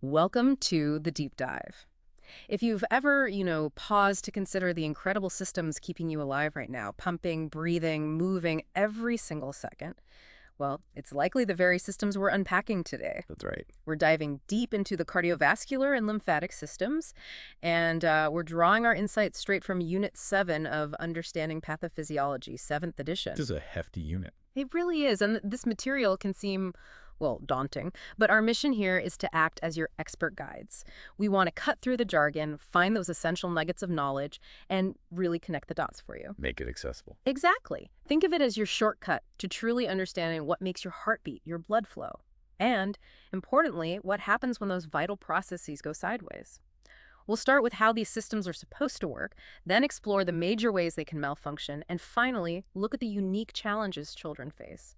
Welcome to the deep dive. If you've ever, paused to consider the incredible systems keeping you alive right now, pumping, breathing, moving every single second, well, it's likely the very systems we're unpacking today. That's right. We're diving deep into the cardiovascular and lymphatic systems, and we're drawing our insights straight from Unit 7 of Understanding Pathophysiology, 7th edition. This is a hefty unit. It really is, and this material can seem, well, daunting, but our mission here is to act as your expert guides. We want to cut through the jargon, find those essential nuggets of knowledge, and really connect the dots for you. Make it accessible. Exactly. Think of it as your shortcut to truly understanding what makes your heart beat, your blood flow, and, importantly, what happens when those vital processes go sideways. We'll start with how these systems are supposed to work, then explore the major ways they can malfunction, and finally, look at the unique challenges children face.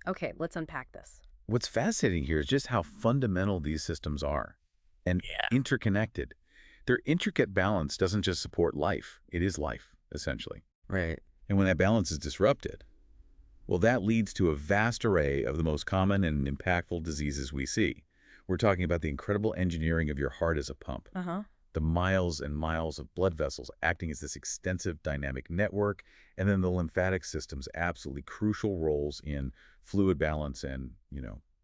Okay, let's unpack this. What's fascinating here is just how fundamental these systems are and interconnected. Their intricate balance doesn't just support life. It is life, essentially. Right. And when that balance is disrupted, well, that leads to a vast array of the most common and impactful diseases we see. We're talking about the incredible engineering of your heart as a pump. The miles and miles of blood vessels acting as this extensive dynamic network, and then the lymphatic system's absolutely crucial roles in fluid balance and,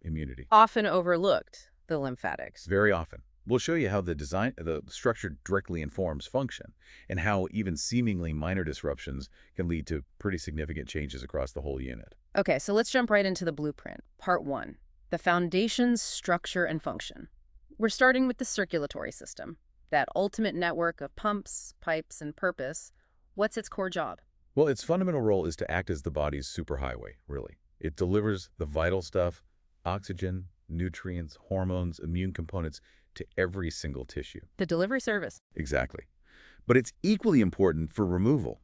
immunity. Often overlooked, the lymphatics. Very often. We'll show you how the structure directly informs function, and how even seemingly minor disruptions can lead to pretty significant changes across the whole unit. Okay, so let's jump right into the blueprint. Part 1, the foundations, structure, and function. We're starting with the circulatory system. That ultimate network of pumps, pipes, and purpose. What's its core job? Well, its fundamental role is to act as the body's superhighway, really. It delivers the vital stuff, oxygen, nutrients, hormones, immune components, to every single tissue. The delivery service. Exactly. But it's equally important for removal.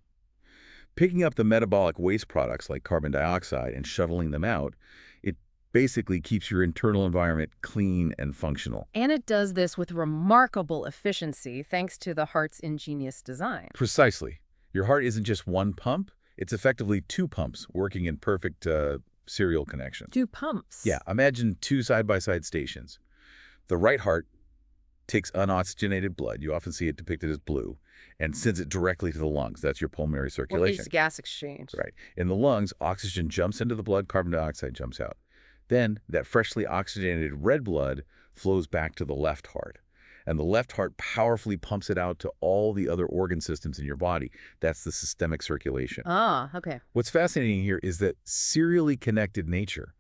Picking up the metabolic waste products like carbon dioxide and shuttling them out, it basically keeps your internal environment clean and functional. And it does this with remarkable efficiency thanks to the heart's ingenious design. Precisely. Your heart isn't just one pump, it's effectively two pumps working in perfect serial connection. Two pumps? Yeah, imagine two side-by-side stations. The right heart takes unoxygenated blood, you often see it depicted as blue, and sends it directly to the lungs. That's your pulmonary circulation. Or gas exchange. Right. In the lungs, oxygen jumps into the blood, carbon dioxide jumps out. Then that freshly oxygenated red blood flows back to the left heart. And the left heart powerfully pumps it out to all the other organ systems in your body. That's the systemic circulation. Ah, okay. What's fascinating here is that serially connected nature.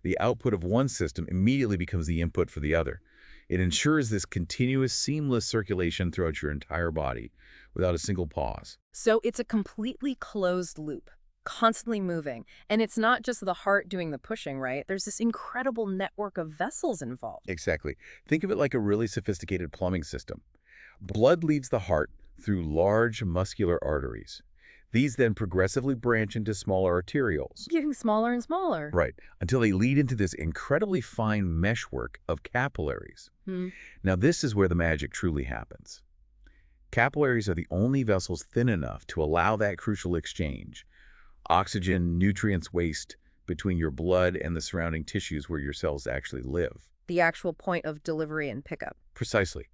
The output of one system immediately becomes the input for the other. It ensures this continuous, seamless circulation throughout your entire body without a single pause. So it's a completely closed loop, constantly moving. And it's not just the heart doing the pushing, right? There's this incredible network of vessels involved. Exactly. Think of it like a really sophisticated plumbing system. Blood leaves the heart through large muscular arteries. These then progressively branch into smaller arterioles. Getting smaller and smaller. Right, until they lead into this incredibly fine meshwork of capillaries. Now, this is where the magic truly happens. Capillaries are the only vessels thin enough to allow that crucial exchange. Oxygen, nutrients, waste between your blood and the surrounding tissues where your cells actually live. The actual point of delivery and pickup. Precisely.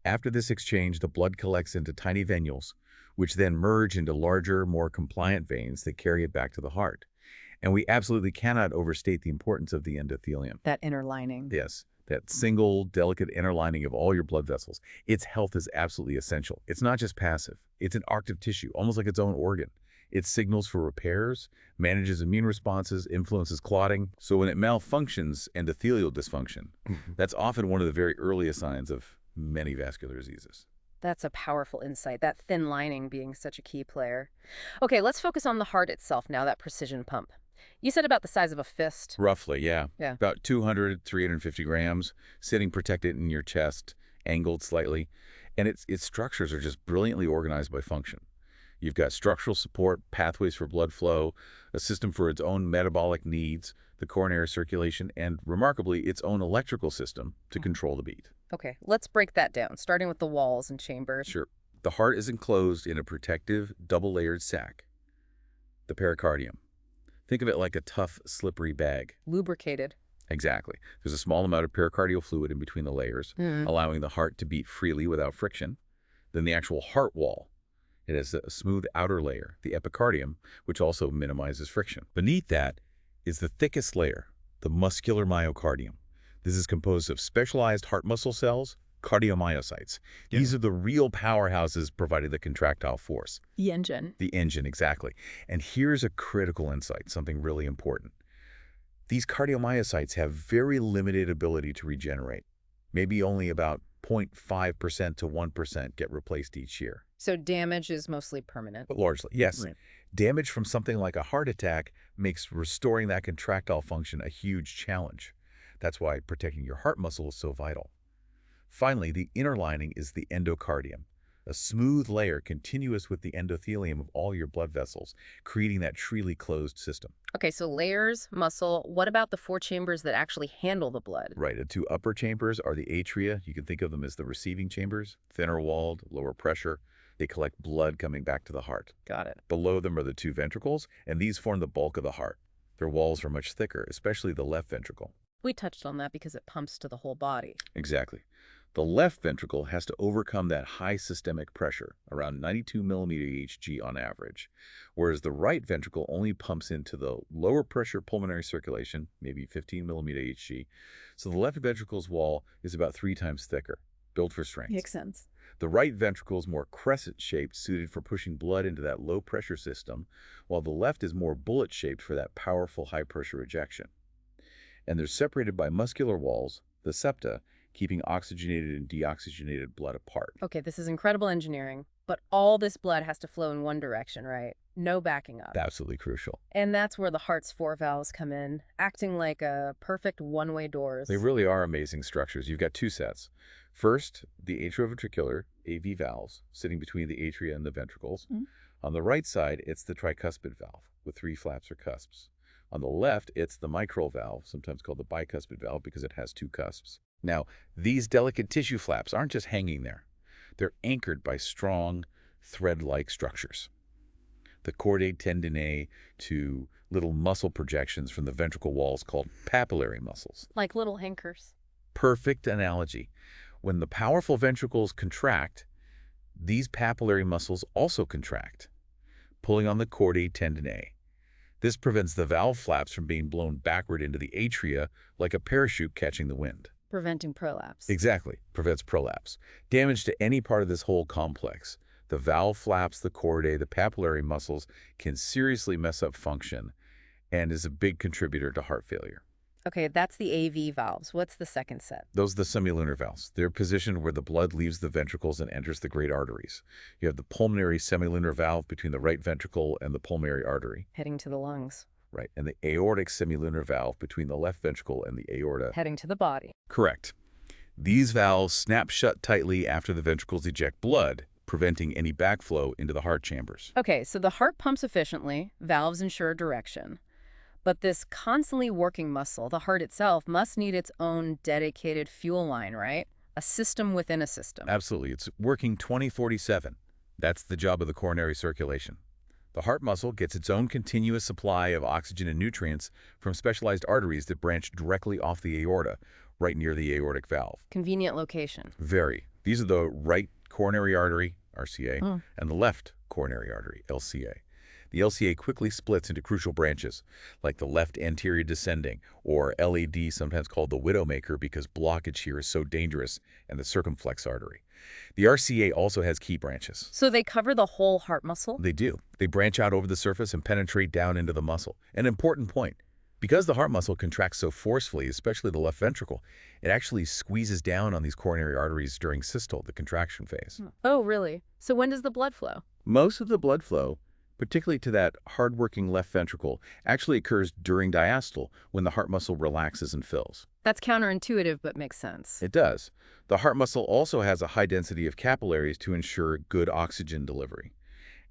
After this exchange, the blood collects into tiny venules, which then merge into larger, more compliant veins that carry it back to the heart. And we absolutely cannot overstate the importance of the endothelium. That inner lining. Yes, that single, delicate inner lining of all your blood vessels. Its health is absolutely essential. It's not just passive. It's an active tissue, almost like its own organ. It signals for repairs, manages immune responses, influences clotting. So when it malfunctions, endothelial dysfunction, that's often one of the very earliest signs of many vascular diseases. That's a powerful insight, that thin lining being such a key player. Okay, let's focus on the heart itself now, that precision pump. You said about the size of a fist. Roughly, yeah. Yeah. About 200, 350 grams, sitting protected in your chest, angled slightly. And its structures are just brilliantly organized by function. You've got structural support, pathways for blood flow, a system for its own metabolic needs, the coronary circulation, and, remarkably, its own electrical system to control the beat. Okay, let's break that down, starting with the walls and chambers. Sure. The heart is enclosed in a protective, double-layered sac, the pericardium. Think of it like a tough, slippery bag. Lubricated. Exactly. There's a small amount of pericardial fluid in between the layers, allowing the heart to beat freely without friction. Then the actual heart wall. It has a smooth outer layer, the epicardium, which also minimizes friction. Beneath that is the thickest layer, the muscular myocardium. This is composed of specialized heart muscle cells, cardiomyocytes. These are the real powerhouses providing the contractile force. The engine. The engine, exactly. And here's a critical insight, something really important. These cardiomyocytes have very limited ability to regenerate. Maybe only about 0.5% to 1% get replaced each year. So damage is mostly permanent. But largely, yes. Right. Damage from something like a heart attack makes restoring that contractile function a huge challenge. That's why protecting your heart muscle is so vital. Finally, the inner lining is the endocardium, a smooth layer continuous with the endothelium of all your blood vessels, creating that truly closed system. Okay, so layers, muscle. What about the 4 chambers that actually handle the blood? Right, the 2 upper chambers are the atria. You can think of them as the receiving chambers, thinner walled, lower pressure. They collect blood coming back to the heart. Got it. Below them are the 2 ventricles, and these form the bulk of the heart. Their walls are much thicker, especially the left ventricle. We touched on that because it pumps to the whole body. Exactly. The left ventricle has to overcome that high systemic pressure, around 92 millimeter Hg on average, whereas the right ventricle only pumps into the lower pressure pulmonary circulation, maybe 15 millimeter Hg. So the left ventricle's wall is about 3 times thicker, built for strength. Makes sense. The right ventricle is more crescent-shaped, suited for pushing blood into that low-pressure system, while the left is more bullet-shaped for that powerful high-pressure ejection. And they're separated by muscular walls, the septa, keeping oxygenated and deoxygenated blood apart. Okay, this is incredible engineering, but all this blood has to flow in one direction, right? No backing up. Absolutely crucial. And that's where the heart's 4 valves come in, acting like a perfect one-way doors. They really are amazing structures. You've got 2 sets. First, the atrioventricular, AV valves, sitting between the atria and the ventricles. On the right side, it's the tricuspid valve, with 3 flaps or cusps. On the left, it's the mitral valve, sometimes called the bicuspid valve because it has 2 cusps. Now, these delicate tissue flaps aren't just hanging there. They're anchored by strong, thread-like structures. The chordae tendineae to little muscle projections from the ventricle walls called papillary muscles. Like little hankers. Perfect analogy. When the powerful ventricles contract, these papillary muscles also contract, pulling on the chordae tendineae. This prevents the valve flaps from being blown backward into the atria like a parachute catching the wind. Preventing prolapse. Exactly. Prevents prolapse. Damage to any part of this whole complex. The valve flaps, the chordae, the papillary muscles can seriously mess up function and is a big contributor to heart failure. Okay, that's the AV valves. What's the second set? Those are the semilunar valves. They're positioned where the blood leaves the ventricles and enters the great arteries. You have the pulmonary semilunar valve between the right ventricle and the pulmonary artery. Heading to the lungs. Right, and the aortic semilunar valve between the left ventricle and the aorta. Heading to the body. Correct. These valves snap shut tightly after the ventricles eject blood, preventing any backflow into the heart chambers. Okay, so the heart pumps efficiently, valves ensure direction. But this constantly working muscle, the heart itself, must need its own dedicated fuel line, right? A system within a system. Absolutely. It's working 20/47. That's the job of the coronary circulation. The heart muscle gets its own continuous supply of oxygen and nutrients from specialized arteries that branch directly off the aorta, right near the aortic valve. Convenient location. Very. These are the right coronary artery, RCA, and the left coronary artery, LCA. The LCA quickly splits into crucial branches, like the left anterior descending, or LAD, sometimes called the widowmaker because blockage here is so dangerous, and the circumflex artery. The RCA also has key branches. So they cover the whole heart muscle? They do. They branch out over the surface and penetrate down into the muscle. An important point. Because the heart muscle contracts so forcefully, especially the left ventricle, it actually squeezes down on these coronary arteries during systole, the contraction phase. Oh, really? So when does the blood flow? Most of the blood flow, particularly to that hard-working left ventricle, actually occurs during diastole when the heart muscle relaxes and fills. That's counterintuitive, but makes sense. It does. The heart muscle also has a high density of capillaries to ensure good oxygen delivery.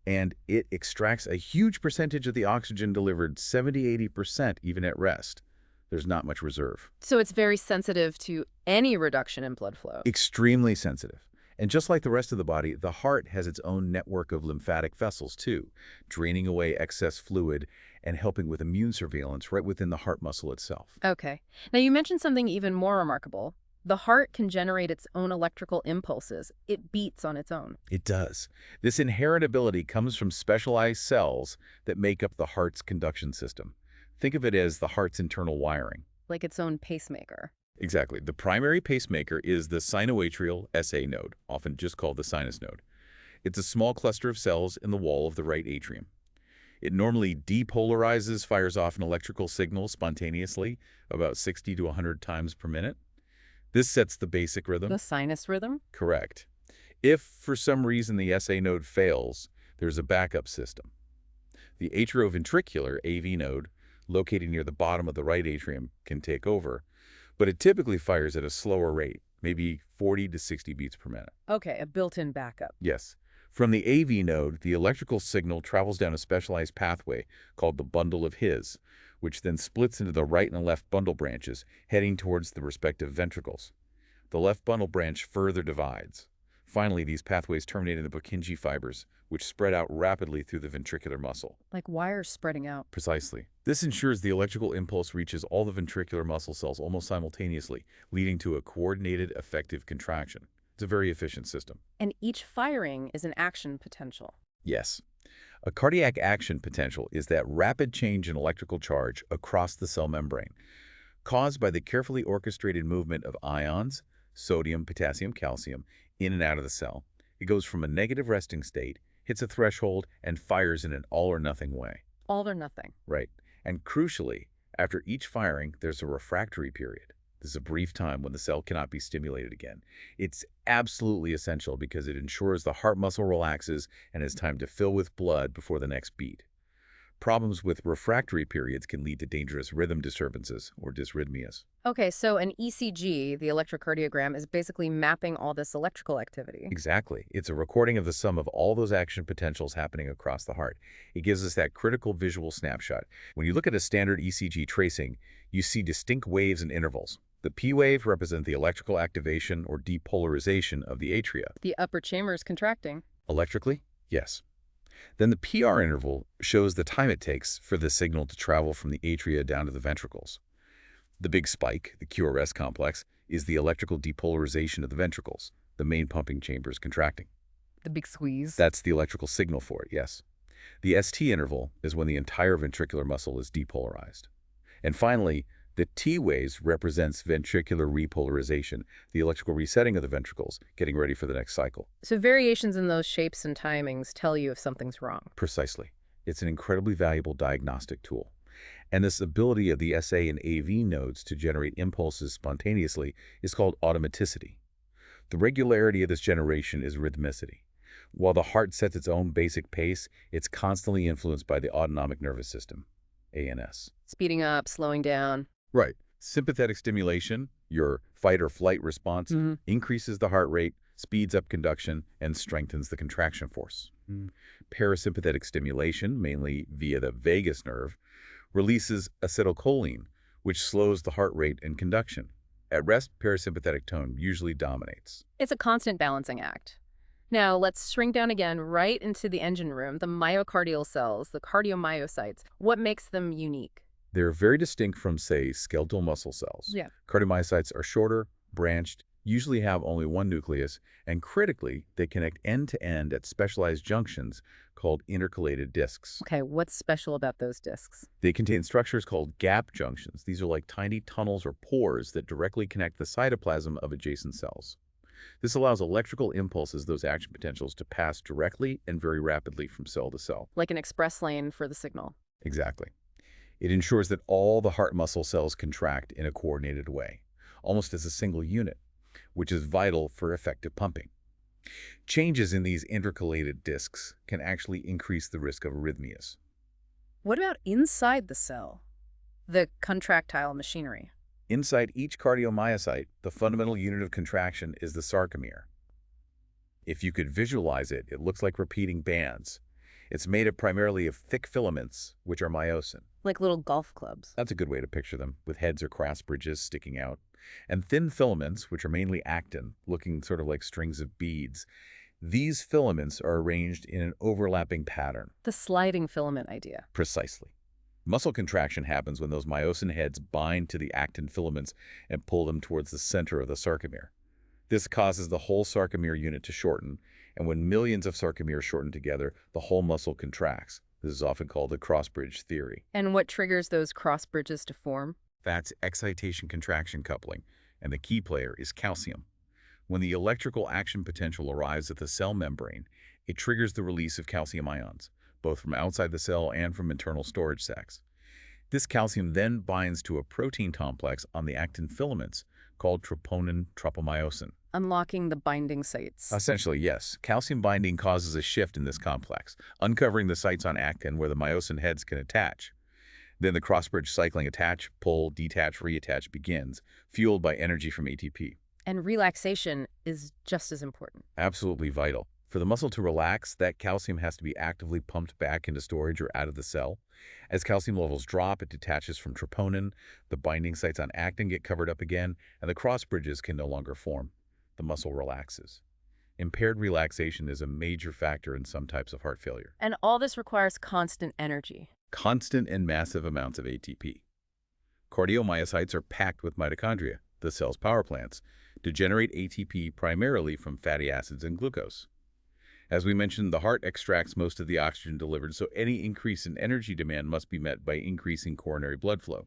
And it extracts a huge percentage of the oxygen delivered, 70–80% even at rest. There's not much reserve. So it's very sensitive to any reduction in blood flow. Extremely sensitive. And just like the rest of the body, the heart has its own network of lymphatic vessels too, draining away excess fluid and helping with immune surveillance right within the heart muscle itself. Okay. Now, you mentioned something even more remarkable. The heart can generate its own electrical impulses. It beats on its own. It does. This inherent ability comes from specialized cells that make up the heart's conduction system. Think of it as the heart's internal wiring. Like its own pacemaker. Exactly. The primary pacemaker is the sinoatrial SA node, often just called the sinus node. It's a small cluster of cells in the wall of the right atrium. It normally depolarizes, fires off an electrical signal spontaneously, about 60 to 100 times per minute. This sets the basic rhythm. The sinus rhythm? Correct. If, for some reason, the SA node fails, there's a backup system. The atrioventricular AV node, located near the bottom of the right atrium, can take over, but it typically fires at a slower rate, maybe 40 to 60 beats per minute. Okay, a built-in backup. Yes. From the AV node, the electrical signal travels down a specialized pathway called the bundle of His, which then splits into the right and left bundle branches, heading towards the respective ventricles. The left bundle branch further divides. Finally, these pathways terminate in the Purkinje fibers, which spread out rapidly through the ventricular muscle. Like wires spreading out. Precisely. This ensures the electrical impulse reaches all the ventricular muscle cells almost simultaneously, leading to a coordinated, effective contraction. It's a very efficient system. And each firing is an action potential. Yes. A cardiac action potential is that rapid change in electrical charge across the cell membrane, caused by the carefully orchestrated movement of ions, sodium, potassium, calcium, in and out of the cell. It goes from a negative resting state, hits a threshold, and fires in an all-or-nothing way. All or nothing. Right. And crucially, after each firing, there's a refractory period. This is a brief time when the cell cannot be stimulated again. It's absolutely essential because it ensures the heart muscle relaxes and has time to fill with blood before the next beat. Problems with refractory periods can lead to dangerous rhythm disturbances or dysrhythmias. Okay, so an ECG, the electrocardiogram, is basically mapping all this electrical activity. Exactly. It's a recording of the sum of all those action potentials happening across the heart. It gives us that critical visual snapshot. When you look at a standard ECG tracing, you see distinct waves and intervals. The P wave represents the electrical activation or depolarization of the atria. The upper chamber is contracting. Electrically? Yes. Then the PR interval shows the time it takes for the signal to travel from the atria down to the ventricles. The big spike, the QRS complex, is the electrical depolarization of the ventricles, the main pumping chambers contracting. The big squeeze. That's the electrical signal for it, yes. The ST interval is when the entire ventricular muscle is depolarized. And finally, the T waves represents ventricular repolarization, the electrical resetting of the ventricles, getting ready for the next cycle. So variations in those shapes and timings tell you if something's wrong. Precisely. It's an incredibly valuable diagnostic tool. And this ability of the SA and AV nodes to generate impulses spontaneously is called automaticity. The regularity of this generation is rhythmicity. While the heart sets its own basic pace, it's constantly influenced by the autonomic nervous system, ANS. Speeding up, slowing down. Right. Sympathetic stimulation, your fight or flight response, increases the heart rate, speeds up conduction, and strengthens the contraction force. Parasympathetic stimulation, mainly via the vagus nerve, releases acetylcholine, which slows the heart rate and conduction. At rest, parasympathetic tone usually dominates. It's a constant balancing act. Now, let's shrink down again right into the engine room, the myocardial cells, the cardiomyocytes. What makes them unique? They're very distinct from, say, skeletal muscle cells. Yeah. Cardiomyocytes are shorter, branched, usually have only one nucleus, and critically, they connect end-to-end at specialized junctions called intercalated discs. Okay, what's special about those discs? They contain structures called gap junctions. These are like tiny tunnels or pores that directly connect the cytoplasm of adjacent cells. This allows electrical impulses, those action potentials, to pass directly and very rapidly from cell to cell. Like an express lane for the signal. Exactly. It ensures that all the heart muscle cells contract in a coordinated way, almost as a single unit, which is vital for effective pumping. Changes in these intercalated discs can actually increase the risk of arrhythmias. What about inside the cell? The contractile machinery. Inside each cardiomyocyte, the fundamental unit of contraction is the sarcomere. If you could visualize it, it looks like repeating bands. It's made up primarily of thick filaments, which are myosin. Like little golf clubs. That's a good way to picture them, with heads or cross bridges sticking out. And thin filaments, which are mainly actin, looking sort of like strings of beads. These filaments are arranged in an overlapping pattern. The sliding filament idea. Precisely. Muscle contraction happens when those myosin heads bind to the actin filaments and pull them towards the center of the sarcomere. This causes the whole sarcomere unit to shorten, and when millions of sarcomeres shorten together, the whole muscle contracts. This is often called the cross-bridge theory. And what triggers those cross bridges to form? That's excitation-contraction coupling, and the key player is calcium. When the electrical action potential arrives at the cell membrane, it triggers the release of calcium ions, both from outside the cell and from internal storage sacs. This calcium then binds to a protein complex on the actin filaments called troponin tropomyosin. Unlocking the binding sites. Essentially, yes. Calcium binding causes a shift in this complex, uncovering the sites on actin where the myosin heads can attach. Then the cross-bridge cycling attach, pull, detach, reattach begins, fueled by energy from ATP. And relaxation is just as important. Absolutely vital. For the muscle to relax, that calcium has to be actively pumped back into storage or out of the cell. As calcium levels drop, it detaches from troponin, the binding sites on actin get covered up again, and the cross bridges can no longer form. The muscle relaxes. Impaired relaxation is a major factor in some types of heart failure. And all this requires constant energy. Constant and massive amounts of ATP. Cardiomyocytes are packed with mitochondria, the cell's power plants, to generate ATP primarily from fatty acids and glucose. As we mentioned, the heart extracts most of the oxygen delivered, so any increase in energy demand must be met by increasing coronary blood flow.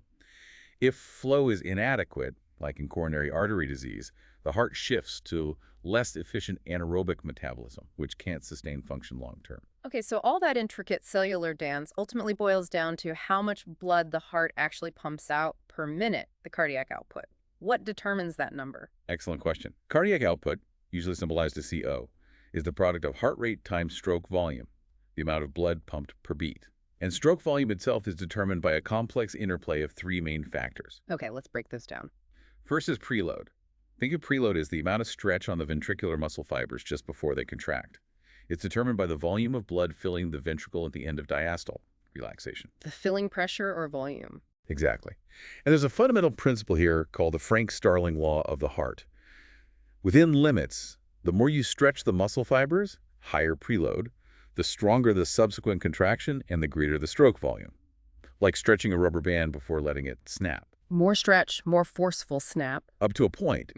If flow is inadequate, like in coronary artery disease, the heart shifts to less efficient anaerobic metabolism, which can't sustain function long-term. Okay, so all that intricate cellular dance ultimately boils down to how much blood the heart actually pumps out per minute, the cardiac output. What determines that number? Excellent question. Cardiac output, usually symbolized as CO, is the product of heart rate times stroke volume, the amount of blood pumped per beat. And stroke volume itself is determined by a complex interplay of three main factors. Okay, let's break this down. First is preload. Think of preload as the amount of stretch on the ventricular muscle fibers just before they contract. It's determined by the volume of blood filling the ventricle at the end of diastole, relaxation. The filling pressure or volume? Exactly. And there's a fundamental principle here called the Frank-Starling law of the heart. Within limits, the more you stretch the muscle fibers, higher preload, the stronger the subsequent contraction and the greater the stroke volume. Like stretching a rubber band before letting it snap. More stretch, more forceful snap. Up to a point.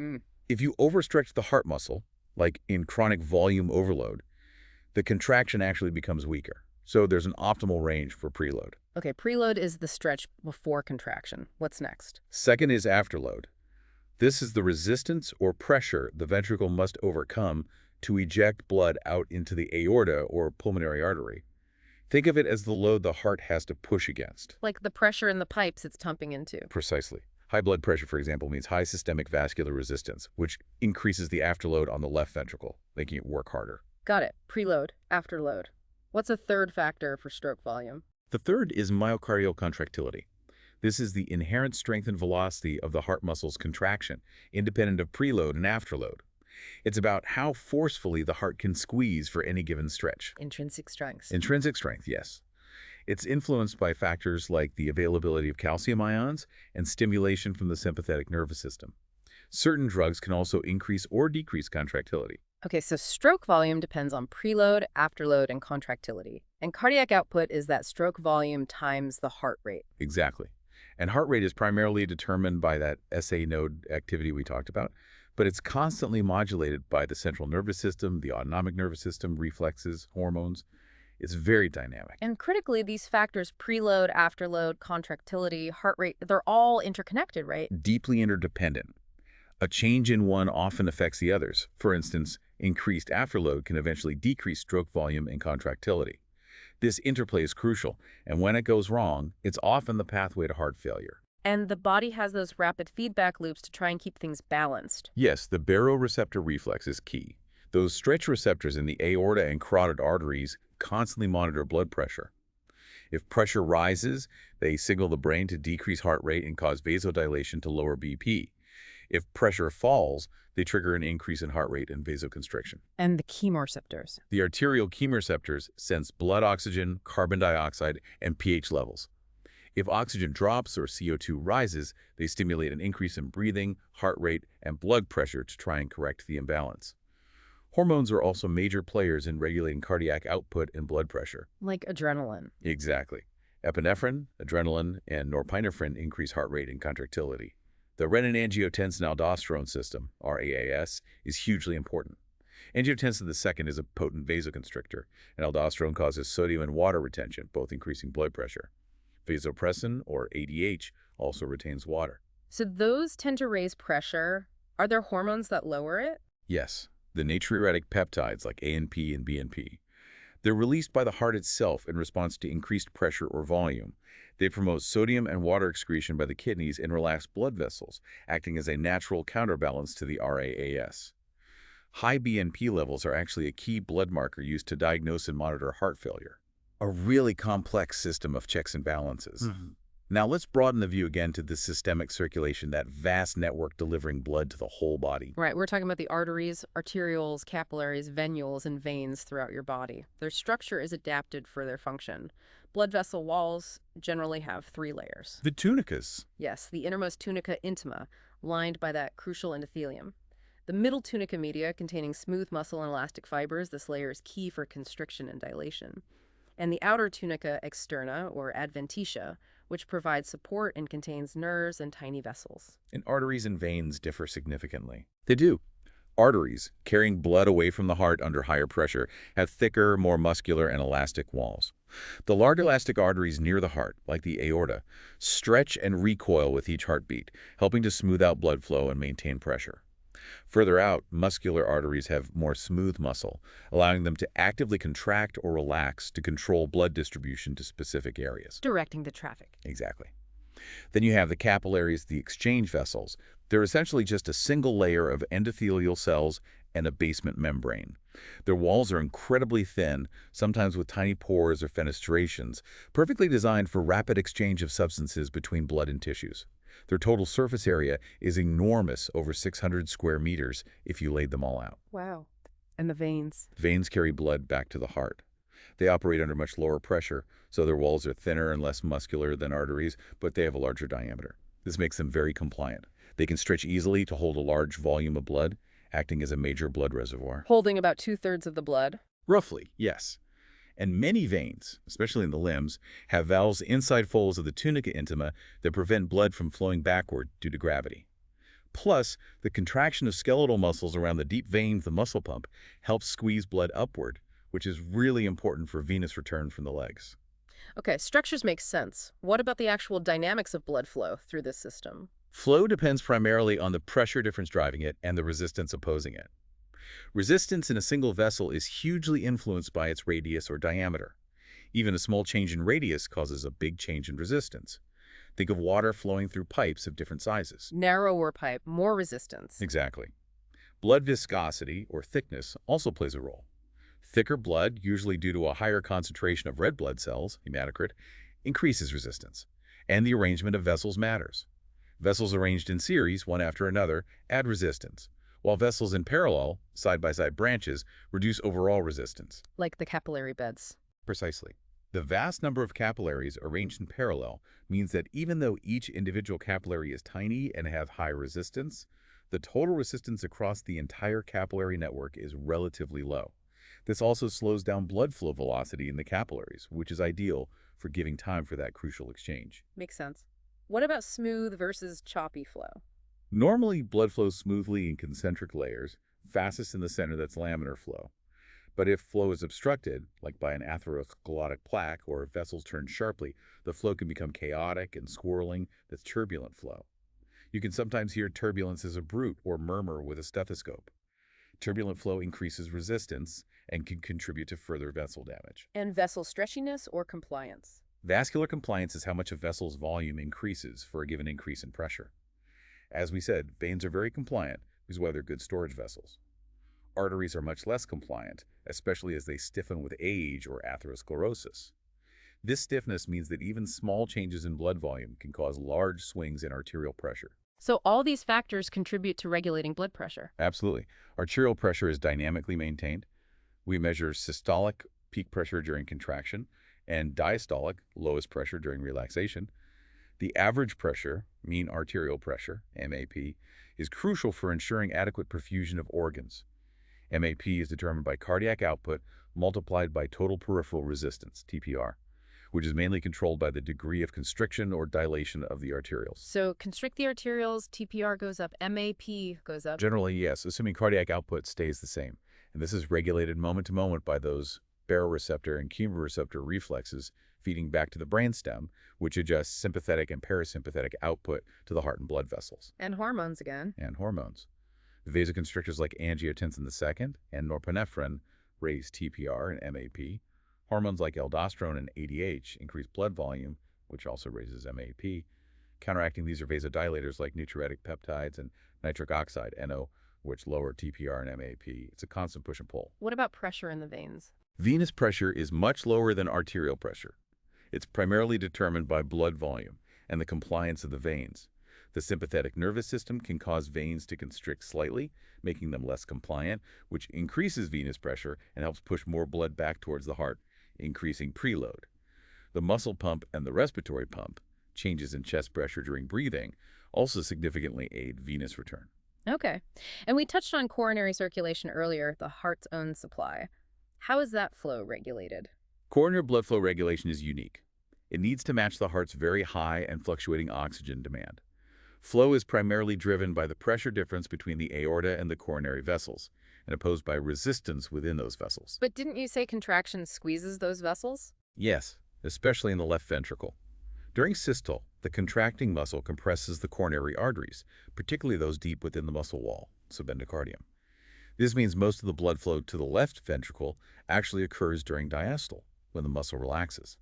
If you overstretch the heart muscle, like in chronic volume overload, the contraction actually becomes weaker. So there's an optimal range for preload. Okay, preload is the stretch before contraction. What's next? Second is afterload. This is the resistance or pressure the ventricle must overcome to eject blood out into the aorta or pulmonary artery. Think of it as the load the heart has to push against. Like the pressure in the pipes it's tumping into. Precisely. High blood pressure, for example, means high systemic vascular resistance, which increases the afterload on the left ventricle, making it work harder. Got it. Preload, afterload. What's a third factor for stroke volume? The third is myocardial contractility. This is the inherent strength and velocity of the heart muscle's contraction, independent of preload and afterload. It's about how forcefully the heart can squeeze for any given stretch. Intrinsic strength. Intrinsic strength, yes. It's influenced by factors like the availability of calcium ions and stimulation from the sympathetic nervous system. Certain drugs can also increase or decrease contractility. Okay, so stroke volume depends on preload, afterload, and contractility. And cardiac output is that stroke volume times the heart rate. Exactly. And heart rate is primarily determined by that SA node activity we talked about, but it's constantly modulated by the central nervous system, the autonomic nervous system, reflexes, hormones. It's very dynamic. And critically, these factors, preload, afterload, contractility, heart rate, they're all interconnected, right? Deeply interdependent. A change in one often affects the others. For instance, increased afterload can eventually decrease stroke volume and contractility. This interplay is crucial, and when it goes wrong, it's often the pathway to heart failure. And the body has those rapid feedback loops to try and keep things balanced. Yes, the baroreceptor reflex is key. Those stretch receptors in the aorta and carotid arteries constantly monitor blood pressure. If pressure rises, they signal the brain to decrease heart rate and cause vasodilation to lower BP. If pressure falls, they trigger an increase in heart rate and vasoconstriction. And the chemoreceptors. The arterial chemoreceptors sense blood oxygen, carbon dioxide, and pH levels. If oxygen drops or CO2 rises, they stimulate an increase in breathing, heart rate, and blood pressure to try and correct the imbalance. Hormones are also major players in regulating cardiac output and blood pressure. Like adrenaline. Exactly. Epinephrine, adrenaline, and norepinephrine increase heart rate and contractility. The renin-angiotensin-aldosterone system, RAAS, is hugely important. Angiotensin II is a potent vasoconstrictor, and aldosterone causes sodium and water retention, both increasing blood pressure. Vasopressin, or ADH, also retains water. So those tend to raise pressure. Are there hormones that lower it? Yes, the natriuretic peptides like ANP and BNP. They're released by the heart itself in response to increased pressure or volume. They promote sodium and water excretion by the kidneys and relax blood vessels, acting as a natural counterbalance to the RAAS. High BNP levels are actually a key blood marker used to diagnose and monitor heart failure. A really complex system of checks and balances. Now let's broaden the view again to the systemic circulation, that vast network delivering blood to the whole body. Right, we're talking about the arteries, arterioles, capillaries, venules, and veins throughout your body. Their structure is adapted for their function. Blood vessel walls generally have 3 layers. The tunicas. Yes, the innermost tunica intima, lined by that crucial endothelium. The middle tunica media, containing smooth muscle and elastic fibers. This layer is key for constriction and dilation. And the outer tunica externa, or adventitia, which provides support and contains nerves and tiny vessels. And arteries and veins differ significantly. They do. Arteries, carrying blood away from the heart under higher pressure, have thicker, more muscular and elastic walls. The large elastic arteries near the heart, like the aorta, stretch and recoil with each heartbeat, helping to smooth out blood flow and maintain pressure. Further out, muscular arteries have more smooth muscle, allowing them to actively contract or relax to control blood distribution to specific areas. Directing the traffic. Exactly. Then you have the capillaries, the exchange vessels. They're essentially just a single layer of endothelial cells and a basement membrane. Their walls are incredibly thin, sometimes with tiny pores or fenestrations, perfectly designed for rapid exchange of substances between blood and tissues. Their total surface area is enormous, over 600 square meters, if you laid them all out. Wow. And the veins? Veins carry blood back to the heart. They operate under much lower pressure, so their walls are thinner and less muscular than arteries, but they have a larger diameter. This makes them very compliant. They can stretch easily to hold a large volume of blood, acting as a major blood reservoir. Holding about 2/3 of the blood? Roughly, yes. And many veins, especially in the limbs, have valves inside folds of the tunica intima that prevent blood from flowing backward due to gravity. Plus, the contraction of skeletal muscles around the deep veins, the muscle pump, helps squeeze blood upward, which is really important for venous return from the legs. Okay, structures make sense. What about the actual dynamics of blood flow through this system? Flow depends primarily on the pressure difference driving it and the resistance opposing it. Resistance in a single vessel is hugely influenced by its radius or diameter. Even a small change in radius causes a big change in resistance. Think of water flowing through pipes of different sizes. Narrower pipe, more resistance. Exactly. Blood viscosity, or thickness, also plays a role. Thicker blood, usually due to a higher concentration of red blood cells, hematocrit, increases resistance. And the arrangement of vessels matters. Vessels arranged in series, one after another, add resistance, while vessels in parallel, side-by-side branches, reduce overall resistance. Like the capillary beds. Precisely. The vast number of capillaries arranged in parallel means that even though each individual capillary is tiny and have high resistance, the total resistance across the entire capillary network is relatively low. This also slows down blood flow velocity in the capillaries, which is ideal for giving time for that crucial exchange. Makes sense. What about smooth versus choppy flow? Normally, blood flows smoothly in concentric layers, fastest in the center, that's laminar flow. But if flow is obstructed, like by an atherosclerotic plaque or if vessels turn sharply, the flow can become chaotic and swirling, that's turbulent flow. You can sometimes hear turbulence as a bruit or murmur with a stethoscope. Turbulent flow increases resistance and can contribute to further vessel damage. And vessel stretchiness or compliance? Vascular compliance is how much a vessel's volume increases for a given increase in pressure. As we said, veins are very compliant, which is why they're good storage vessels. Arteries are much less compliant, especially as they stiffen with age or atherosclerosis. This stiffness means that even small changes in blood volume can cause large swings in arterial pressure. So all these factors contribute to regulating blood pressure. Absolutely. Arterial pressure is dynamically maintained. We measure systolic peak pressure during contraction and diastolic lowest pressure during relaxation. The average pressure, mean arterial pressure, MAP, is crucial for ensuring adequate perfusion of organs. MAP is determined by cardiac output multiplied by total peripheral resistance, TPR, which is mainly controlled by the degree of constriction or dilation of the arterioles. So constrict the arterioles, TPR goes up, MAP goes up. Generally, yes, assuming cardiac output stays the same. And this is regulated moment to moment by those baroreceptor and chemoreceptor reflexes feeding back to the brainstem, which adjusts sympathetic and parasympathetic output to the heart and blood vessels. And hormones again. And hormones. The vasoconstrictors like angiotensin II and norepinephrine raise TPR and MAP. Hormones like aldosterone and ADH increase blood volume, which also raises MAP. Counteracting these are vasodilators like natriuretic peptides and nitric oxide, NO, which lower TPR and MAP. It's a constant push and pull. What about pressure in the veins? Venous pressure is much lower than arterial pressure. It's primarily determined by blood volume and the compliance of the veins. The sympathetic nervous system can cause veins to constrict slightly, making them less compliant, which increases venous pressure and helps push more blood back towards the heart, increasing preload. The muscle pump and the respiratory pump, changes in chest pressure during breathing, also significantly aid venous return. Okay. And we touched on coronary circulation earlier, the heart's own supply. How is that flow regulated? Coronary blood flow regulation is unique. It needs to match the heart's very high and fluctuating oxygen demand. Flow is primarily driven by the pressure difference between the aorta and the coronary vessels, and opposed by resistance within those vessels. But didn't you say contraction squeezes those vessels? Yes, especially in the left ventricle. During systole, the contracting muscle compresses the coronary arteries, particularly those deep within the muscle wall, subendocardium. This means most of the blood flow to the left ventricle actually occurs during diastole, when the muscle relaxes.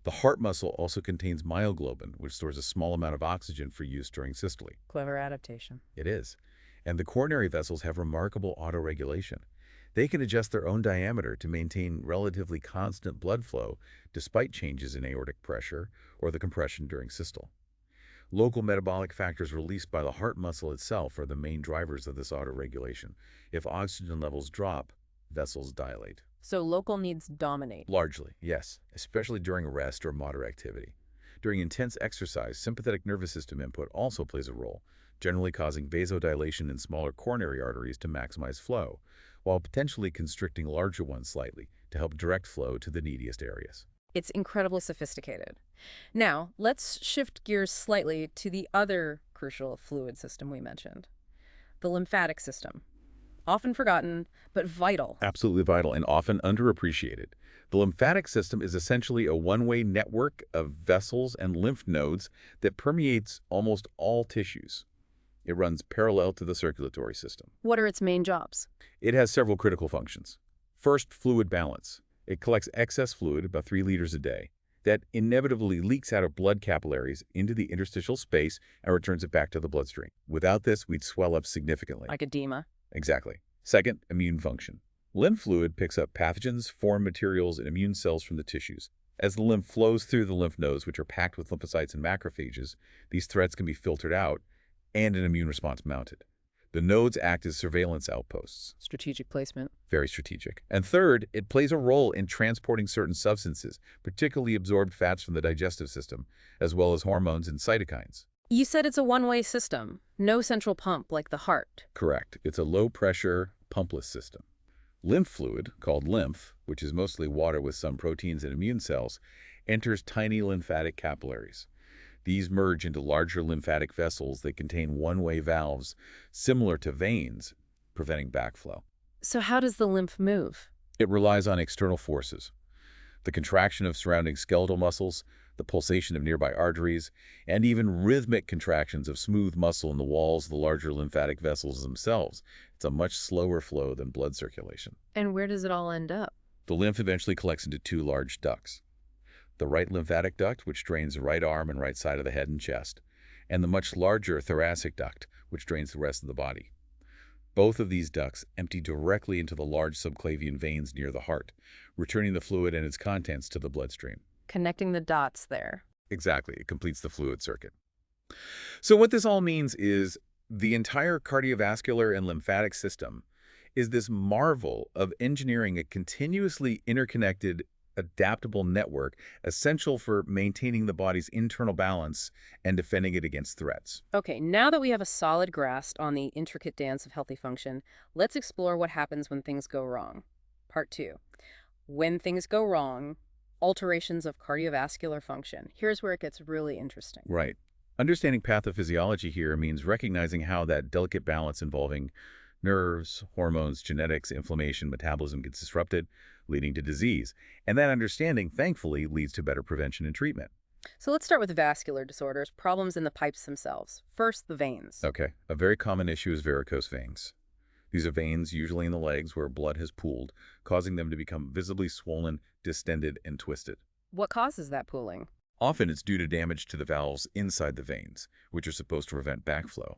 The heart muscle also contains myoglobin, which stores a small amount of oxygen for use during systole. Clever adaptation. It is. And the coronary vessels have remarkable autoregulation. They can adjust their own diameter to maintain relatively constant blood flow despite changes in aortic pressure or the compression during systole. Local metabolic factors released by the heart muscle itself are the main drivers of this autoregulation. If oxygen levels drop, vessels dilate. So local needs dominate. Largely, yes, especially during rest or moderate activity. During intense exercise, sympathetic nervous system input also plays a role, generally causing vasodilation in smaller coronary arteries to maximize flow, while potentially constricting larger ones slightly to help direct flow to the neediest areas. It's incredibly sophisticated. Now, let's shift gears slightly to the other crucial fluid system we mentioned, the lymphatic system. Often forgotten, but vital. Absolutely vital and often underappreciated. The lymphatic system is essentially a one-way network of vessels and lymph nodes that permeates almost all tissues. It runs parallel to the circulatory system. What are its main jobs? It has several critical functions. First, fluid balance. It collects excess fluid, about 3 liters a day, that inevitably leaks out of blood capillaries into the interstitial space and returns it back to the bloodstream. Without this, we'd swell up significantly. Like edema. Exactly. Second, immune function. Lymph fluid picks up pathogens, foreign materials, and immune cells from the tissues. As the lymph flows through the lymph nodes, which are packed with lymphocytes and macrophages, these threats can be filtered out and an immune response mounted. The nodes act as surveillance outposts. Strategic placement. Very strategic. And third, it plays a role in transporting certain substances, particularly absorbed fats from the digestive system, as well as hormones and cytokines. You said it's a one-way system, no central pump like the heart. Correct. It's a low-pressure, pumpless system. Lymph fluid, called lymph, which is mostly water with some proteins and immune cells, enters tiny lymphatic capillaries. These merge into larger lymphatic vessels that contain one-way valves, similar to veins, preventing backflow. So how does the lymph move? It relies on external forces. The contraction of surrounding skeletal muscles, the pulsation of nearby arteries, and even rhythmic contractions of smooth muscle in the walls of the larger lymphatic vessels themselves. It's a much slower flow than blood circulation. And where does it all end up? The lymph eventually collects into 2 large ducts. The right lymphatic duct, which drains the right arm and right side of the head and chest, and the much larger thoracic duct, which drains the rest of the body. Both of these ducts empty directly into the large subclavian veins near the heart, returning the fluid and its contents to the bloodstream. Connecting the dots there. Exactly. It completes the fluid circuit. So what this all means is the entire cardiovascular and lymphatic system is this marvel of engineering a continuously interconnected, adaptable network essential for maintaining the body's internal balance and defending it against threats. Okay, now that we have a solid grasp on the intricate dance of healthy function, let's explore what happens when things go wrong. Part 2. When things go wrong, alterations of cardiovascular function. Here's where it gets really interesting. Right. Understanding pathophysiology here means recognizing how that delicate balance involving nerves, hormones, genetics, inflammation, metabolism gets disrupted, leading to disease. And that understanding, thankfully, leads to better prevention and treatment. So let's start with vascular disorders, problems in the pipes themselves. First, the veins. Okay, a very common issue is varicose veins. These are veins, usually in the legs, where blood has pooled, causing them to become visibly swollen, distended, and twisted. What causes that pooling? Often it's due to damage to the valves inside the veins, which are supposed to prevent backflow.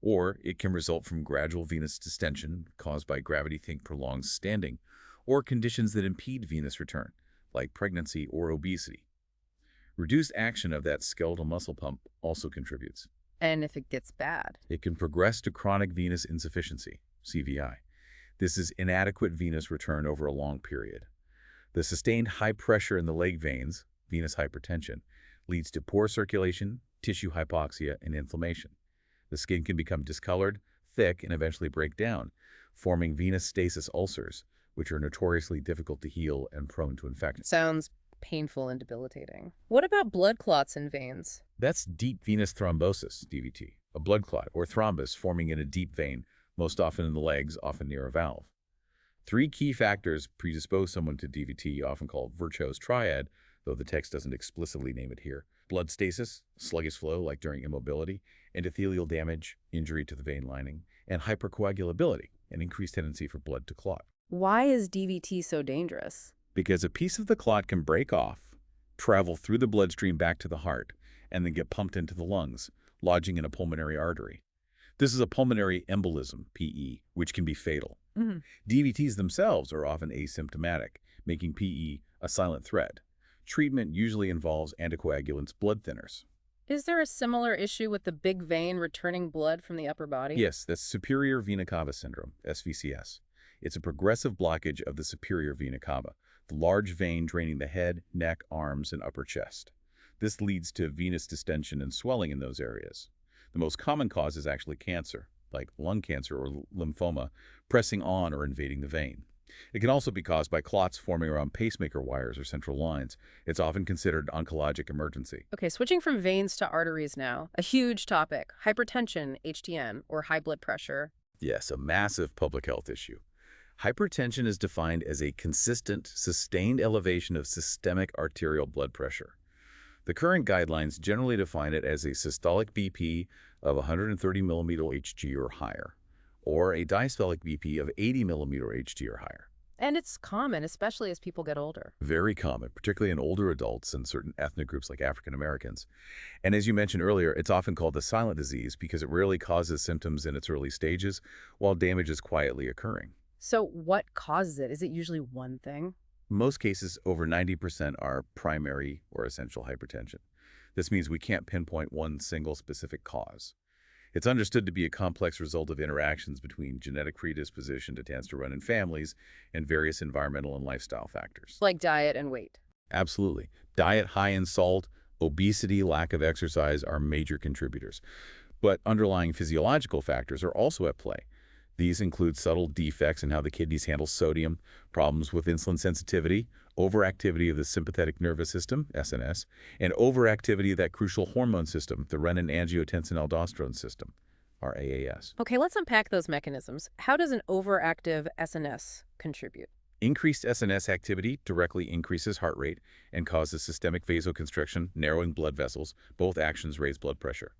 Or it can result from gradual venous distension caused by gravity, think prolonged standing, or conditions that impede venous return, like pregnancy or obesity. Reduced action of that skeletal muscle pump also contributes. And if it gets bad? It can progress to chronic venous insufficiency, CVI. This is inadequate venous return over a long period. The sustained high pressure in the leg veins, venous hypertension, leads to poor circulation, tissue hypoxia, and inflammation. The skin can become discolored, thick, and eventually break down, forming venous stasis ulcers, which are notoriously difficult to heal and prone to infection. Sounds painful and debilitating. What about blood clots in veins? That's deep venous thrombosis, DVT, a blood clot or thrombus forming in a deep vein, most often in the legs, often near a valve. Three key factors predispose someone to DVT, often called Virchow's triad, though the text doesn't explicitly name it here. Blood stasis, sluggish flow like during immobility, endothelial damage, injury to the vein lining, and hypercoagulability, an increased tendency for blood to clot. Why is DVT so dangerous? Because a piece of the clot can break off, travel through the bloodstream back to the heart, and then get pumped into the lungs, lodging in a pulmonary artery. This is a pulmonary embolism, PE, which can be fatal. DVTs themselves are often asymptomatic, making PE a silent threat. Treatment usually involves anticoagulants, blood thinners. Is there a similar issue with the big vein returning blood from the upper body? Yes, that's superior vena cava syndrome, SVCS. It's a progressive blockage of the superior vena cava, the large vein draining the head, neck, arms, and upper chest. This leads to venous distension and swelling in those areas. The most common cause is actually cancer, like lung cancer or lymphoma, pressing on or invading the vein. It can also be caused by clots forming around pacemaker wires or central lines. It's often considered an oncologic emergency. Okay, switching from veins to arteries now. A huge topic, hypertension, HTN, or high blood pressure. Yes, a massive public health issue. Hypertension is defined as a consistent, sustained elevation of systemic arterial blood pressure. The current guidelines generally define it as a systolic BP of 130 millimeter Hg or higher, or a diastolic BP of 80 millimeter Hg or higher. And it's common, especially as people get older. Very common, particularly in older adults and certain ethnic groups like African Americans. And as you mentioned earlier, it's often called the silent disease because it rarely causes symptoms in its early stages, while damage is quietly occurring. So what causes it? Is it usually one thing? In most cases, over 90% are primary or essential hypertension. This means we can't pinpoint one single specific cause. It's understood to be a complex result of interactions between genetic predisposition to cancer run in families and various environmental and lifestyle factors. Like diet and weight. Absolutely. Diet high in salt, obesity, lack of exercise are major contributors. But underlying physiological factors are also at play. These include subtle defects in how the kidneys handle sodium, problems with insulin sensitivity, overactivity of the sympathetic nervous system, SNS, and overactivity of that crucial hormone system, the renin-angiotensin-aldosterone system, RAAS. Okay, let's unpack those mechanisms. How does an overactive SNS contribute? Increased SNS activity directly increases heart rate and causes systemic vasoconstriction, narrowing blood vessels. Both actions raise blood pressure.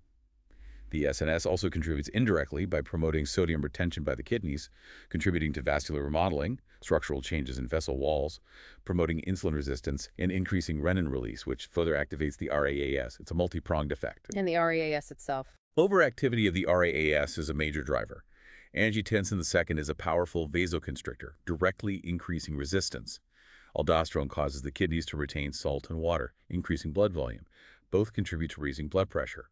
The SNS also contributes indirectly by promoting sodium retention by the kidneys, contributing to vascular remodeling, structural changes in vessel walls, promoting insulin resistance, and increasing renin release, which further activates the RAAS. It's a multi-pronged effect. And the RAAS itself? Overactivity of the RAAS is a major driver. Angiotensin II is a powerful vasoconstrictor, directly increasing resistance. Aldosterone causes the kidneys to retain salt and water, increasing blood volume. Both contribute to raising blood pressure.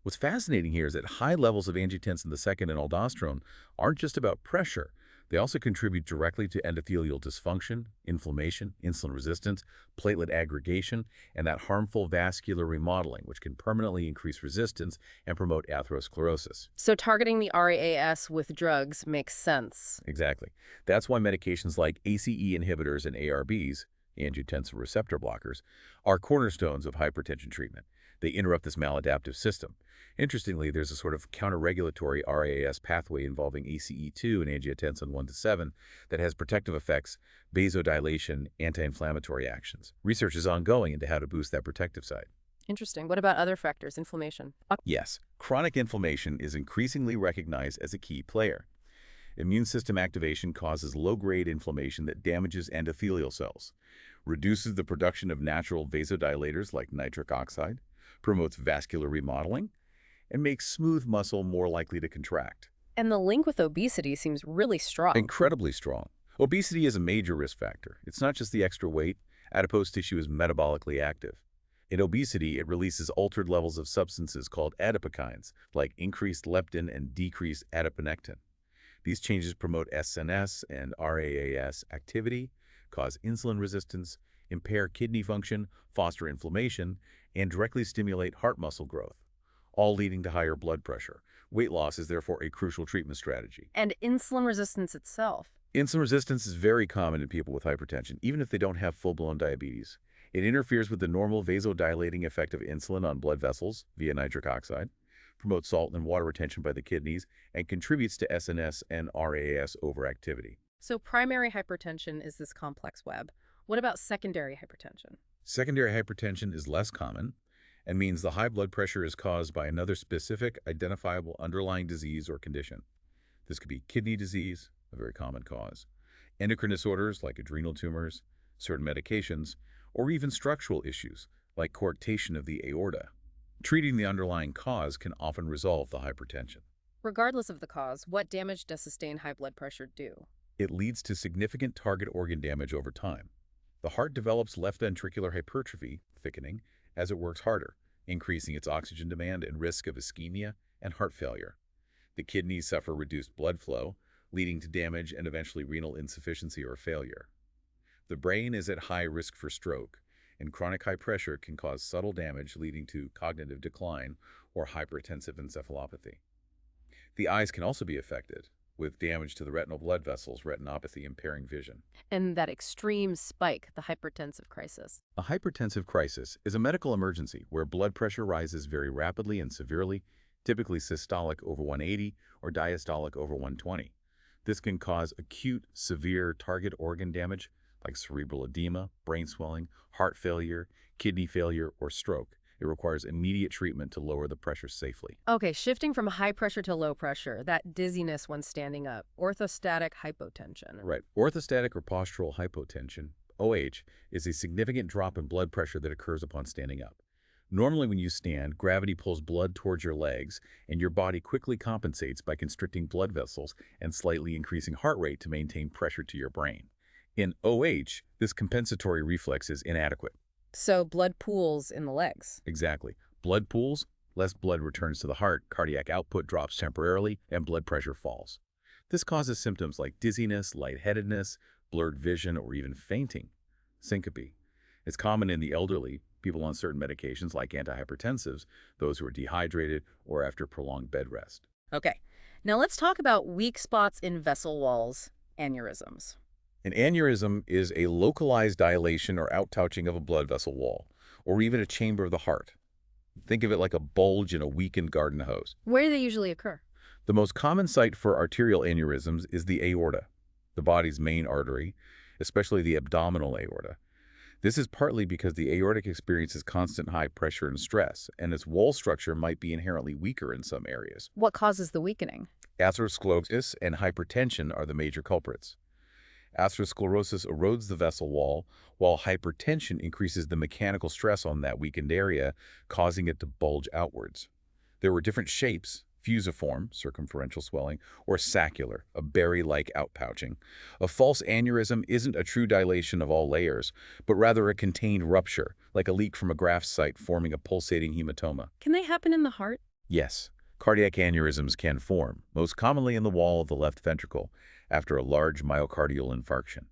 What's fascinating here is that high levels of angiotensin II and aldosterone aren't just about pressure. They also contribute directly to endothelial dysfunction, inflammation, insulin resistance, platelet aggregation, and that harmful vascular remodeling, which can permanently increase resistance and promote atherosclerosis. So targeting the RAAS with drugs makes sense. Exactly. That's why medications like ACE inhibitors and ARBs, angiotensin receptor blockers, are cornerstones of hypertension treatment. They interrupt this maladaptive system. Interestingly, there's a sort of counter-regulatory RAS pathway involving ACE2 and angiotensin 1 to 7 that has protective effects, vasodilation, anti-inflammatory actions. Research is ongoing into how to boost that protective side. Interesting. What about other factors? Inflammation? Yes, chronic inflammation is increasingly recognized as a key player. Immune system activation causes low-grade inflammation that damages endothelial cells, reduces the production of natural vasodilators like nitric oxide, promotes vascular remodeling, and makes smooth muscle more likely to contract. And the link with obesity seems really strong. Incredibly strong. Obesity is a major risk factor. It's not just the extra weight. Adipose tissue is metabolically active. In obesity, it releases altered levels of substances called adipokines, like increased leptin and decreased adiponectin. These changes promote SNS and RAAS activity, cause insulin resistance, impair kidney function, foster inflammation, and directly stimulate heart muscle growth, all leading to higher blood pressure. Weight loss is therefore a crucial treatment strategy. And insulin resistance itself. Insulin resistance is very common in people with hypertension, even if they don't have full-blown diabetes. It interferes with the normal vasodilating effect of insulin on blood vessels via nitric oxide, promotes salt and water retention by the kidneys, and contributes to SNS and RAS overactivity. So primary hypertension is this complex web. What about secondary hypertension? Secondary hypertension is less common and means the high blood pressure is caused by another specific, identifiable underlying disease or condition. This could be kidney disease, a very common cause, endocrine disorders like adrenal tumors, certain medications, or even structural issues like coarctation of the aorta. Treating the underlying cause can often resolve the hypertension. Regardless of the cause, what damage does sustained high blood pressure do? It leads to significant target organ damage over time. The heart develops left ventricular hypertrophy, thickening, as it works harder, increasing its oxygen demand and risk of ischemia and heart failure. The kidneys suffer reduced blood flow, leading to damage and eventually renal insufficiency or failure. The brain is at high risk for stroke, and chronic high pressure can cause subtle damage leading to cognitive decline or hypertensive encephalopathy. The eyes can also be affected, with damage to the retinal blood vessels, retinopathy impairing vision. And that extreme spike, the hypertensive crisis. A hypertensive crisis is a medical emergency where blood pressure rises very rapidly and severely, typically systolic over 180 or diastolic over 120. This can cause acute, severe target organ damage like cerebral edema, brain swelling, heart failure, kidney failure, or stroke. It requires immediate treatment to lower the pressure safely. Okay, shifting from high pressure to low pressure, that dizziness when standing up, orthostatic hypotension. Right. Orthostatic or postural hypotension, OH, is a significant drop in blood pressure that occurs upon standing up. Normally when you stand, gravity pulls blood towards your legs, and your body quickly compensates by constricting blood vessels and slightly increasing heart rate to maintain pressure to your brain. In OH, this compensatory reflex is inadequate. So blood pools in the legs. Exactly. Blood pools, less blood returns to the heart, cardiac output drops temporarily, and blood pressure falls. This causes symptoms like dizziness, lightheadedness, blurred vision, or even fainting. Syncope. It's common in the elderly, people on certain medications like antihypertensives, those who are dehydrated, or after prolonged bed rest. Okay, now let's talk about weak spots in vessel walls, aneurysms. An aneurysm is a localized dilation or outtouching of a blood vessel wall, or even a chamber of the heart. Think of it like a bulge in a weakened garden hose. Where do they usually occur? The most common site for arterial aneurysms is the aorta, the body's main artery, especially the abdominal aorta. This is partly because the aortic experiences constant high pressure and stress, and its wall structure might be inherently weaker in some areas. What causes the weakening? Atherosclerosis and hypertension are the major culprits. Atherosclerosis erodes the vessel wall, while hypertension increases the mechanical stress on that weakened area, causing it to bulge outwards. There were different shapes: fusiform, circumferential swelling, or saccular, a berry-like outpouching. A false aneurysm isn't a true dilation of all layers, but rather a contained rupture, like a leak from a graft site forming a pulsating hematoma. Can they happen in the heart? Yes, cardiac aneurysms can form, most commonly in the wall of the left ventricle, after a large myocardial infarction.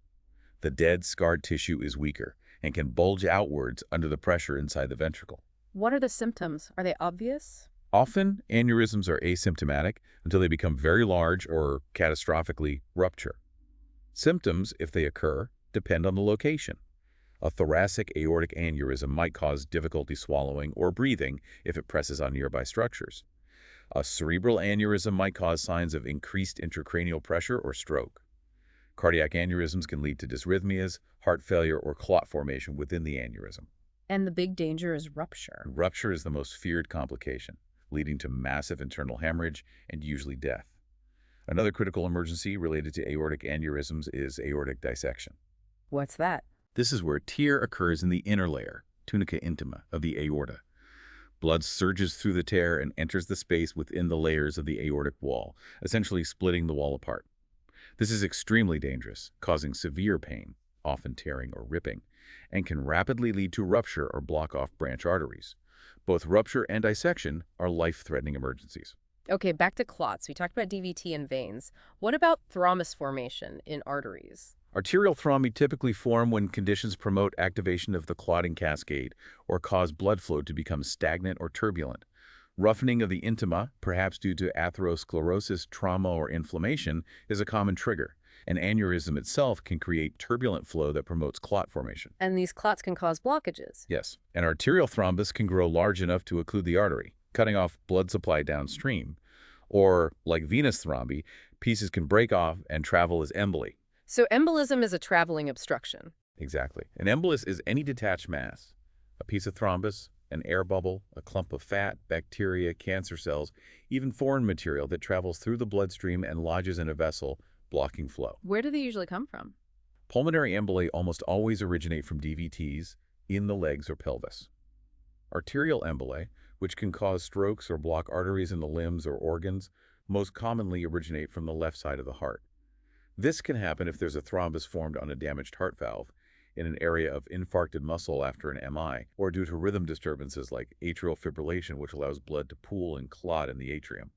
The dead, scarred tissue is weaker and can bulge outwards under the pressure inside the ventricle. What are the symptoms? Are they obvious? Often, aneurysms are asymptomatic until they become very large or catastrophically rupture. Symptoms, if they occur, depend on the location. A thoracic aortic aneurysm might cause difficulty swallowing or breathing if it presses on nearby structures. A cerebral aneurysm might cause signs of increased intracranial pressure or stroke. Cardiac aneurysms can lead to dysrhythmias, heart failure, or clot formation within the aneurysm. And the big danger is rupture. Rupture is the most feared complication, leading to massive internal hemorrhage and usually death. Another critical emergency related to aortic aneurysms is aortic dissection. What's that? This is where a tear occurs in the inner layer, tunica intima, of the aorta. Blood surges through the tear and enters the space within the layers of the aortic wall, essentially splitting the wall apart. This is extremely dangerous, causing severe pain, often tearing or ripping, and can rapidly lead to rupture or block off branch arteries. Both rupture and dissection are life-threatening emergencies. Okay, back to clots. We talked about DVT in veins. What about thrombus formation in arteries? Arterial thrombi typically form when conditions promote activation of the clotting cascade or cause blood flow to become stagnant or turbulent. Roughening of the intima, perhaps due to atherosclerosis, trauma, or inflammation, is a common trigger. An aneurysm itself can create turbulent flow that promotes clot formation. And these clots can cause blockages. Yes, an arterial thrombus can grow large enough to occlude the artery, cutting off blood supply downstream. Or, like venous thrombi, pieces can break off and travel as emboli. So embolism is a traveling obstruction. Exactly. An embolus is any detached mass, a piece of thrombus, an air bubble, a clump of fat, bacteria, cancer cells, even foreign material that travels through the bloodstream and lodges in a vessel, blocking flow. Where do they usually come from? Pulmonary emboli almost always originate from DVTs in the legs or pelvis. Arterial emboli, which can cause strokes or block arteries in the limbs or organs, most commonly originate from the left side of the heart. This can happen if there's a thrombus formed on a damaged heart valve, in an area of infarcted muscle after an MI, or due to rhythm disturbances like atrial fibrillation, which allows blood to pool and clot in the atrium.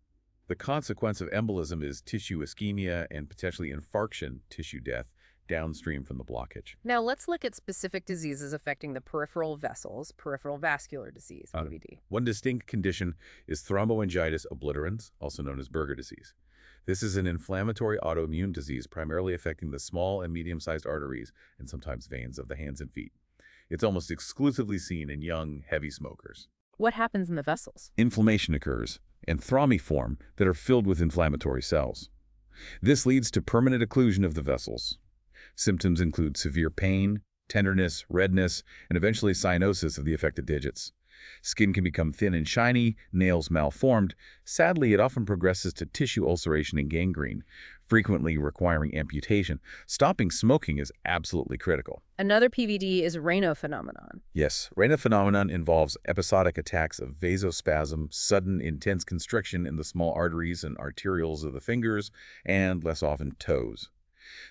The consequence of embolism is tissue ischemia and potentially infarction, tissue death, downstream from the blockage. Now let's look at specific diseases affecting the peripheral vessels, peripheral vascular disease, PVD. One distinct condition is thromboangiitis obliterans, also known as Berger disease. This is an inflammatory autoimmune disease primarily affecting the small and medium-sized arteries and sometimes veins of the hands and feet. It's almost exclusively seen in young, heavy smokers. What happens in the vessels? Inflammation occurs, and thrombi form that are filled with inflammatory cells. This leads to permanent occlusion of the vessels. Symptoms include severe pain, tenderness, redness, and eventually cyanosis of the affected digits. Skin can become thin and shiny, nails malformed. Sadly, it often progresses to tissue ulceration and gangrene, frequently requiring amputation. Stopping smoking is absolutely critical. Another PVD is Raynaud phenomenon. Yes, Raynaud phenomenon involves episodic attacks of vasospasm, sudden intense constriction in the small arteries and arterioles of the fingers, and less often toes.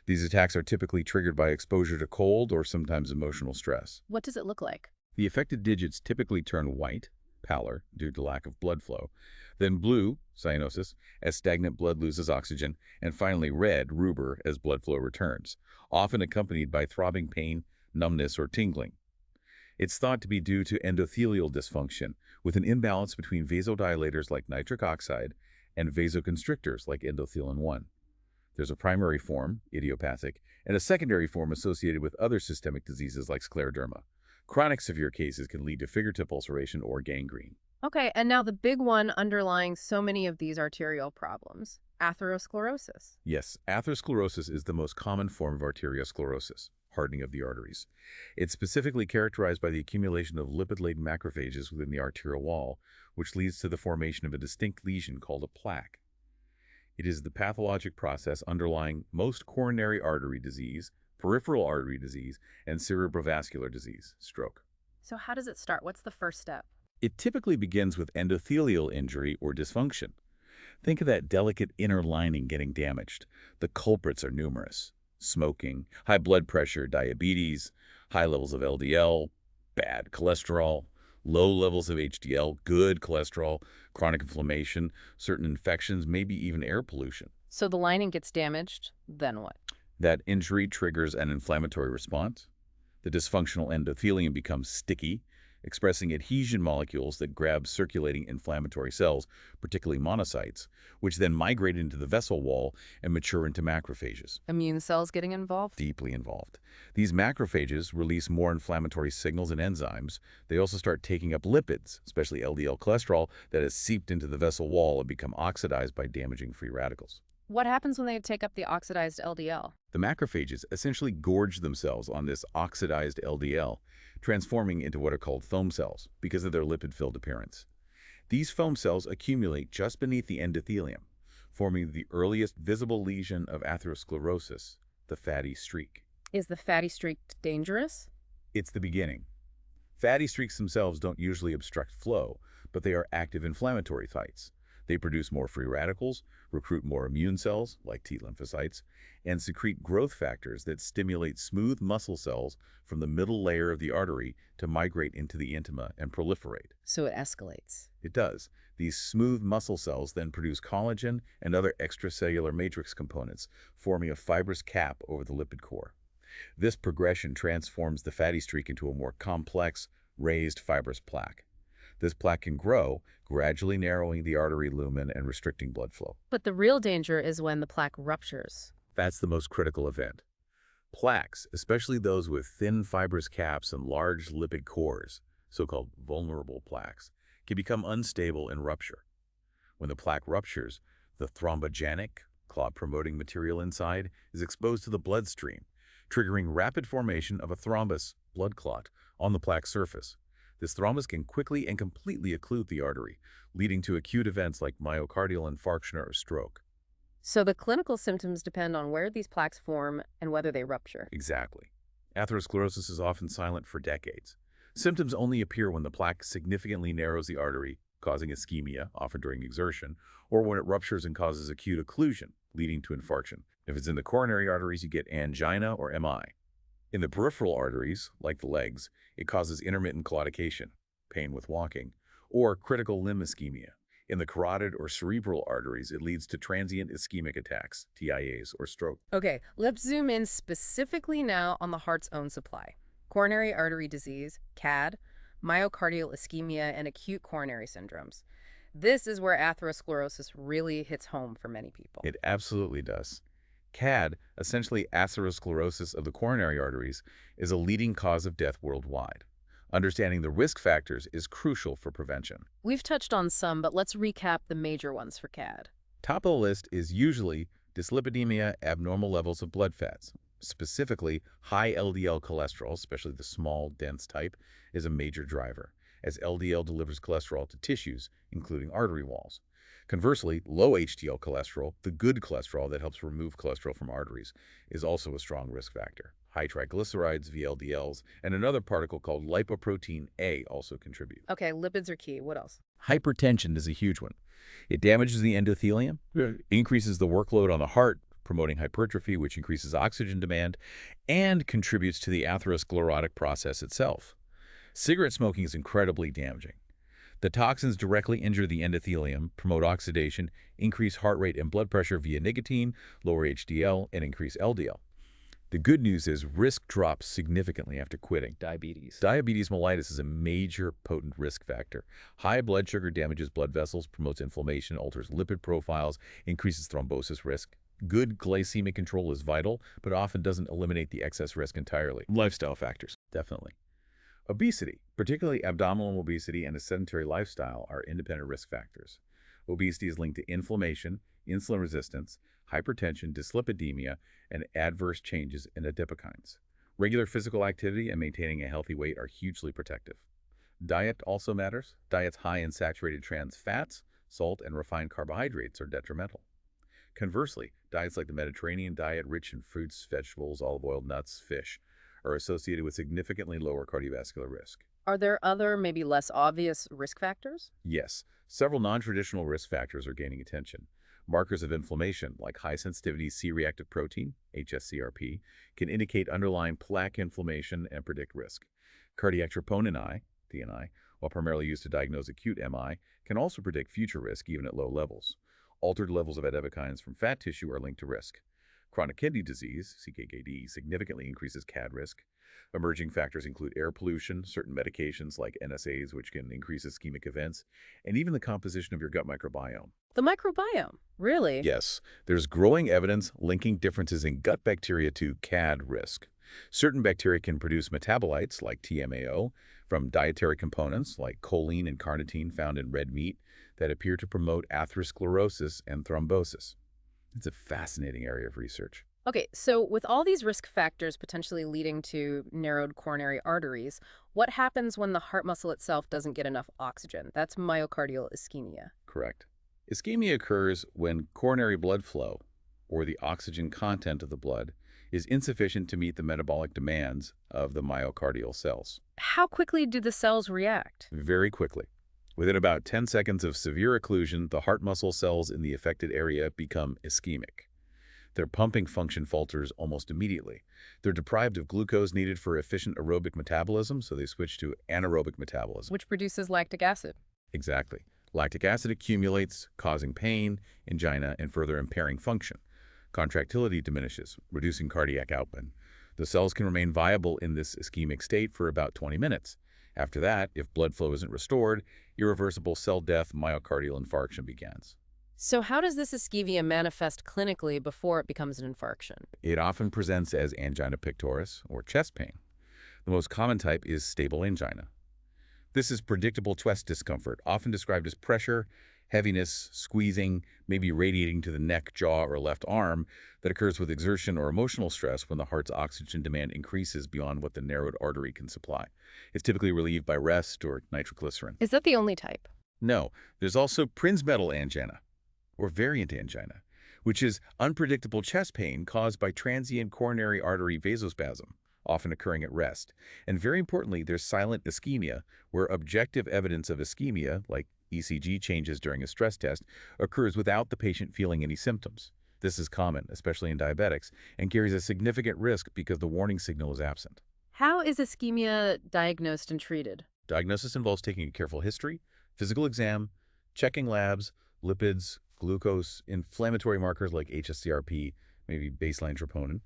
These attacks are typically triggered by exposure to cold or sometimes emotional stress. What does it look like? The affected digits typically turn white, pallor, due to lack of blood flow, then blue, cyanosis, as stagnant blood loses oxygen, and finally red, rubor, as blood flow returns, often accompanied by throbbing pain, numbness, or tingling. It's thought to be due to endothelial dysfunction, with an imbalance between vasodilators like nitric oxide and vasoconstrictors like endothelin-1. There's a primary form, idiopathic, and a secondary form associated with other systemic diseases like scleroderma. Chronic severe cases can lead to fingertip ulceration or gangrene. Okay, and now the big one underlying so many of these arterial problems, atherosclerosis. Yes, atherosclerosis is the most common form of arteriosclerosis, hardening of the arteries. It's specifically characterized by the accumulation of lipid-laden macrophages within the arterial wall, which leads to the formation of a distinct lesion called a plaque. It is the pathologic process underlying most coronary artery disease, peripheral artery disease, and cerebrovascular disease, stroke. So how does it start? What's the first step? It typically begins with endothelial injury or dysfunction. Think of that delicate inner lining getting damaged. The culprits are numerous: smoking, high blood pressure, diabetes, high levels of LDL, bad cholesterol, low levels of HDL, good cholesterol, chronic inflammation, certain infections, maybe even air pollution. So the lining gets damaged, then what? That injury triggers an inflammatory response. The dysfunctional endothelium becomes sticky, expressing adhesion molecules that grab circulating inflammatory cells, particularly monocytes, which then migrate into the vessel wall and mature into macrophages. Immune cells getting involved? Deeply involved. These macrophages release more inflammatory signals and enzymes. They also start taking up lipids, especially LDL cholesterol, that has seeped into the vessel wall and become oxidized by damaging free radicals. What happens when they take up the oxidized LDL? The macrophages essentially gorge themselves on this oxidized LDL, transforming into what are called foam cells because of their lipid-filled appearance. These foam cells accumulate just beneath the endothelium, forming the earliest visible lesion of atherosclerosis, the fatty streak. Is the fatty streak dangerous? It's the beginning. Fatty streaks themselves don't usually obstruct flow, but they are active inflammatory sites. They produce more free radicals, recruit more immune cells, like T lymphocytes, and secrete growth factors that stimulate smooth muscle cells from the middle layer of the artery to migrate into the intima and proliferate. So it escalates. It does. These smooth muscle cells then produce collagen and other extracellular matrix components, forming a fibrous cap over the lipid core. This progression transforms the fatty streak into a more complex, raised fibrous plaque. This plaque can grow, gradually narrowing the artery lumen and restricting blood flow. But the real danger is when the plaque ruptures. That's the most critical event. Plaques, especially those with thin fibrous caps and large lipid cores, so-called vulnerable plaques, can become unstable and rupture. When the plaque ruptures, the thrombogenic, clot-promoting material inside is exposed to the bloodstream, triggering rapid formation of a thrombus, blood clot, on the plaque surface. This thrombus can quickly and completely occlude the artery, leading to acute events like myocardial infarction or stroke. So the clinical symptoms depend on where these plaques form and whether they rupture. Exactly. Atherosclerosis is often silent for decades. Symptoms only appear when the plaque significantly narrows the artery, causing ischemia, often during exertion, or when it ruptures and causes acute occlusion, leading to infarction. If it's in the coronary arteries, you get angina or MI. In the peripheral arteries, like the legs, it causes intermittent claudication, pain with walking, or critical limb ischemia. In the carotid or cerebral arteries, it leads to transient ischemic attacks, TIAs, or stroke. Okay, let's zoom in specifically now on the heart's own supply. Coronary artery disease, CAD, myocardial ischemia, and acute coronary syndromes. This is where atherosclerosis really hits home for many people. It absolutely does. CAD, essentially atherosclerosis of the coronary arteries, is a leading cause of death worldwide. Understanding the risk factors is crucial for prevention. We've touched on some, but let's recap the major ones for CAD. Top of the list is usually dyslipidemia, abnormal levels of blood fats. Specifically, high LDL cholesterol, especially the small, dense type, is a major driver, as LDL delivers cholesterol to tissues, including artery walls. Conversely, low HDL cholesterol, the good cholesterol that helps remove cholesterol from arteries, is also a strong risk factor. High triglycerides, VLDLs, and another particle called lipoprotein A also contribute. Okay, lipids are key. What else? Hypertension is a huge one. It damages the endothelium, increases the workload on the heart, promoting hypertrophy, which increases oxygen demand, and contributes to the atherosclerotic process itself. Cigarette smoking is incredibly damaging. The toxins directly injure the endothelium, promote oxidation, increase heart rate and blood pressure via nicotine, lower HDL, and increase LDL. The good news is risk drops significantly after quitting. Diabetes mellitus is a major potent risk factor. High blood sugar damages blood vessels, promotes inflammation, alters lipid profiles, increases thrombosis risk. Good glycemic control is vital, but often doesn't eliminate the excess risk entirely. Lifestyle factors, definitely. Obesity, particularly abdominal obesity and a sedentary lifestyle, are independent risk factors. Obesity is linked to inflammation, insulin resistance, hypertension, dyslipidemia, and adverse changes in adipokines. Regular physical activity and maintaining a healthy weight are hugely protective. Diet also matters. Diets high in saturated trans fats, salt, and refined carbohydrates are detrimental. Conversely, diets like the Mediterranean diet, rich in fruits, vegetables, olive oil, nuts, fish, are associated with significantly lower cardiovascular risk. Are there other, maybe less obvious risk factors? Yes, several non-traditional risk factors are gaining attention. Markers of inflammation, like high-sensitivity C-reactive protein, hsCRP, can indicate underlying plaque inflammation and predict risk. Cardiac troponin I, DNI, while primarily used to diagnose acute MI, can also predict future risk even at low levels. Altered levels of adipokines from fat tissue are linked to risk. Chronic kidney disease, CKD, significantly increases CAD risk. Emerging factors include air pollution, certain medications like NSAIDs, which can increase ischemic events, and even the composition of your gut microbiome. The microbiome, really? Yes, there's growing evidence linking differences in gut bacteria to CAD risk. Certain bacteria can produce metabolites like TMAO from dietary components like choline and carnitine found in red meat that appear to promote atherosclerosis and thrombosis. It's a fascinating area of research. Okay, so with all these risk factors potentially leading to narrowed coronary arteries, what happens when the heart muscle itself doesn't get enough oxygen? That's myocardial ischemia. Correct. Ischemia occurs when coronary blood flow, or the oxygen content of the blood, is insufficient to meet the metabolic demands of the myocardial cells. How quickly do the cells react? Very quickly. Within about 10 seconds of severe occlusion, the heart muscle cells in the affected area become ischemic. Their pumping function falters almost immediately. They're deprived of glucose needed for efficient aerobic metabolism, so they switch to anaerobic metabolism. Which produces lactic acid. Exactly. Lactic acid accumulates, causing pain, angina, and further impairing function. Contractility diminishes, reducing cardiac output. The cells can remain viable in this ischemic state for about 20 minutes. After that, if blood flow isn't restored, irreversible cell death, myocardial infarction begins. So how does this ischemia manifest clinically before it becomes an infarction? It often presents as angina pectoris, or chest pain. The most common type is stable angina. This is predictable chest discomfort, often described as pressure, heaviness, squeezing, maybe radiating to the neck, jaw, or left arm, that occurs with exertion or emotional stress when the heart's oxygen demand increases beyond what the narrowed artery can supply. It's typically relieved by rest or nitroglycerin. Is that the only type? No, there's also Prinzmetal angina, or variant angina, which is unpredictable chest pain caused by transient coronary artery vasospasm, often occurring at rest. And very importantly, there's silent ischemia, where objective evidence of ischemia, like ECG changes during a stress test, occurs without the patient feeling any symptoms. This is common, especially in diabetics, and carries a significant risk because the warning signal is absent. How is ischemia diagnosed and treated? Diagnosis involves taking a careful history, physical exam, checking labs, lipids, glucose, inflammatory markers like hsCRP, maybe baseline troponin,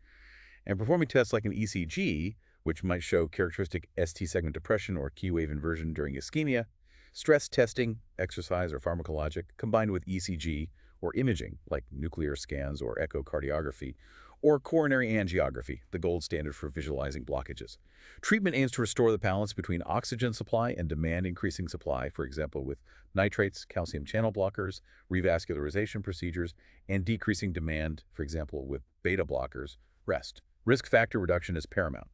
and performing tests like an ECG, which might show characteristic ST segment depression or key wave inversion during ischemia, stress testing, exercise or pharmacologic, combined with ECG or imaging like nuclear scans or echocardiography, or coronary angiography, the gold standard for visualizing blockages. Treatment aims to restore the balance between oxygen supply and demand-increasing supply, for example, with nitrates, calcium channel blockers, revascularization procedures, and decreasing demand, for example, with beta blockers, rest. Risk factor reduction is paramount.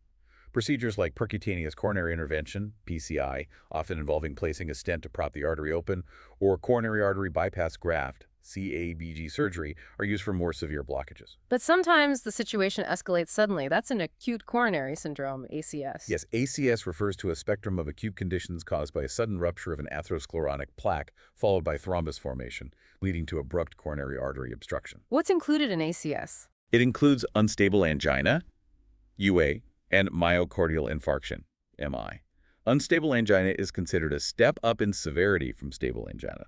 Procedures like percutaneous coronary intervention, PCI, often involving placing a stent to prop the artery open, or coronary artery bypass graft, CABG surgery, are used for more severe blockages. But sometimes the situation escalates suddenly. That's an acute coronary syndrome, ACS. Yes, ACS refers to a spectrum of acute conditions caused by a sudden rupture of an atherosclerotic plaque followed by thrombus formation, leading to abrupt coronary artery obstruction. What's included in ACS? It includes unstable angina, UA, and myocardial infarction, MI. Unstable angina is considered a step up in severity from stable angina.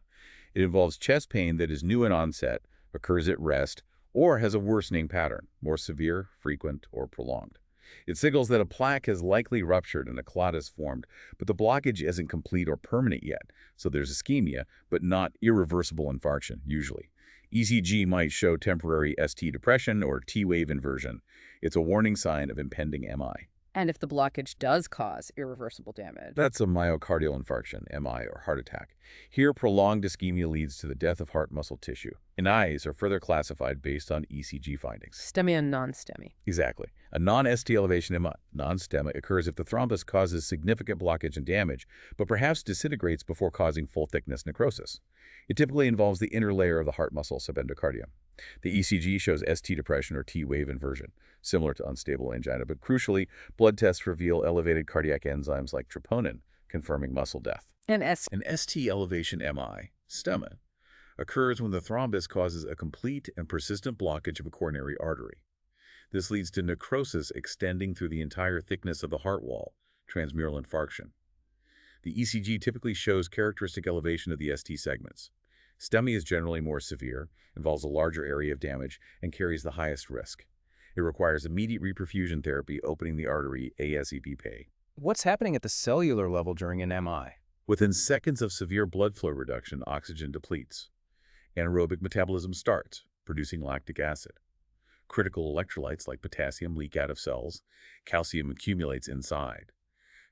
It involves chest pain that is new in onset, occurs at rest, or has a worsening pattern, more severe, frequent, or prolonged. It signals that a plaque has likely ruptured and a clot is formed, but the blockage isn't complete or permanent yet, so there's ischemia, but not irreversible infarction, usually. ECG might show temporary ST depression or T-wave inversion. It's a warning sign of impending MI. And if the blockage does cause irreversible damage? That's a myocardial infarction, MI, or heart attack. Here, prolonged ischemia leads to the death of heart muscle tissue. NIs are further classified based on ECG findings. STEMI and non-STEMI. Exactly. A non-ST elevation MI, non-STEMI, occurs if the thrombus causes significant blockage and damage, but perhaps disintegrates before causing full-thickness necrosis. It typically involves the inner layer of the heart muscle subendocardium. The ECG shows ST depression or T-wave inversion, similar to unstable angina, but crucially, blood tests reveal elevated cardiac enzymes like troponin, confirming muscle death. An ST elevation MI, STEMI, occurs when the thrombus causes a complete and persistent blockage of a coronary artery. This leads to necrosis extending through the entire thickness of the heart wall, transmural infarction. The ECG typically shows characteristic elevation of the ST segments. STEMI is generally more severe, involves a larger area of damage, and carries the highest risk. It requires immediate reperfusion therapy, opening the artery ASAP. What's happening at the cellular level during an MI? Within seconds of severe blood flow reduction, oxygen depletes. Anaerobic metabolism starts, producing lactic acid. Critical electrolytes like potassium leak out of cells. Calcium accumulates inside.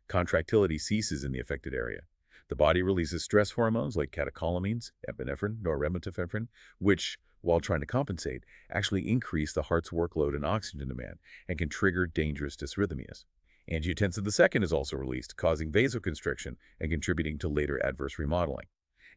Contractility ceases in the affected area. The body releases stress hormones like catecholamines, epinephrine, norepinephrine, which, while trying to compensate, actually increase the heart's workload and oxygen demand and can trigger dangerous dysrhythmias. Angiotensin II is also released, causing vasoconstriction and contributing to later adverse remodeling.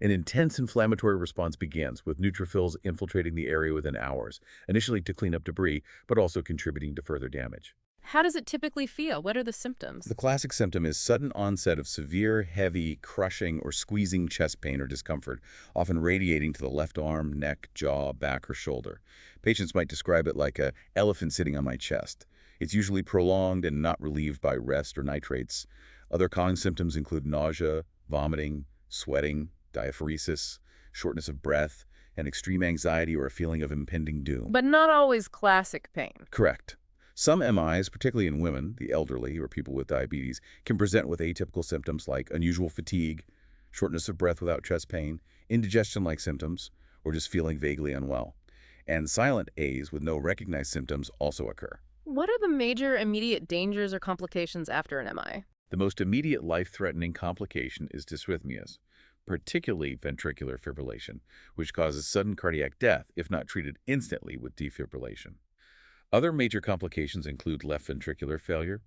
An intense inflammatory response begins, with neutrophils infiltrating the area within hours, initially to clean up debris, but also contributing to further damage. How does it typically feel? What are the symptoms? The classic symptom is sudden onset of severe, heavy, crushing, or squeezing chest pain or discomfort, often radiating to the left arm, neck, jaw, back, or shoulder. Patients might describe it like an elephant sitting on my chest. It's usually prolonged and not relieved by rest or nitrates. Other common symptoms include nausea, vomiting, sweating, diaphoresis, shortness of breath, and extreme anxiety or a feeling of impending doom. But not always classic pain. Correct. Some MIs, particularly in women, the elderly, or people with diabetes, can present with atypical symptoms like unusual fatigue, shortness of breath without chest pain, indigestion-like symptoms, or just feeling vaguely unwell. And silent As with no recognized symptoms also occur. What are the major immediate dangers or complications after an MI? The most immediate life-threatening complication is dysrhythmias, particularly ventricular fibrillation, which causes sudden cardiac death if not treated instantly with defibrillation. Other major complications include left ventricular failure,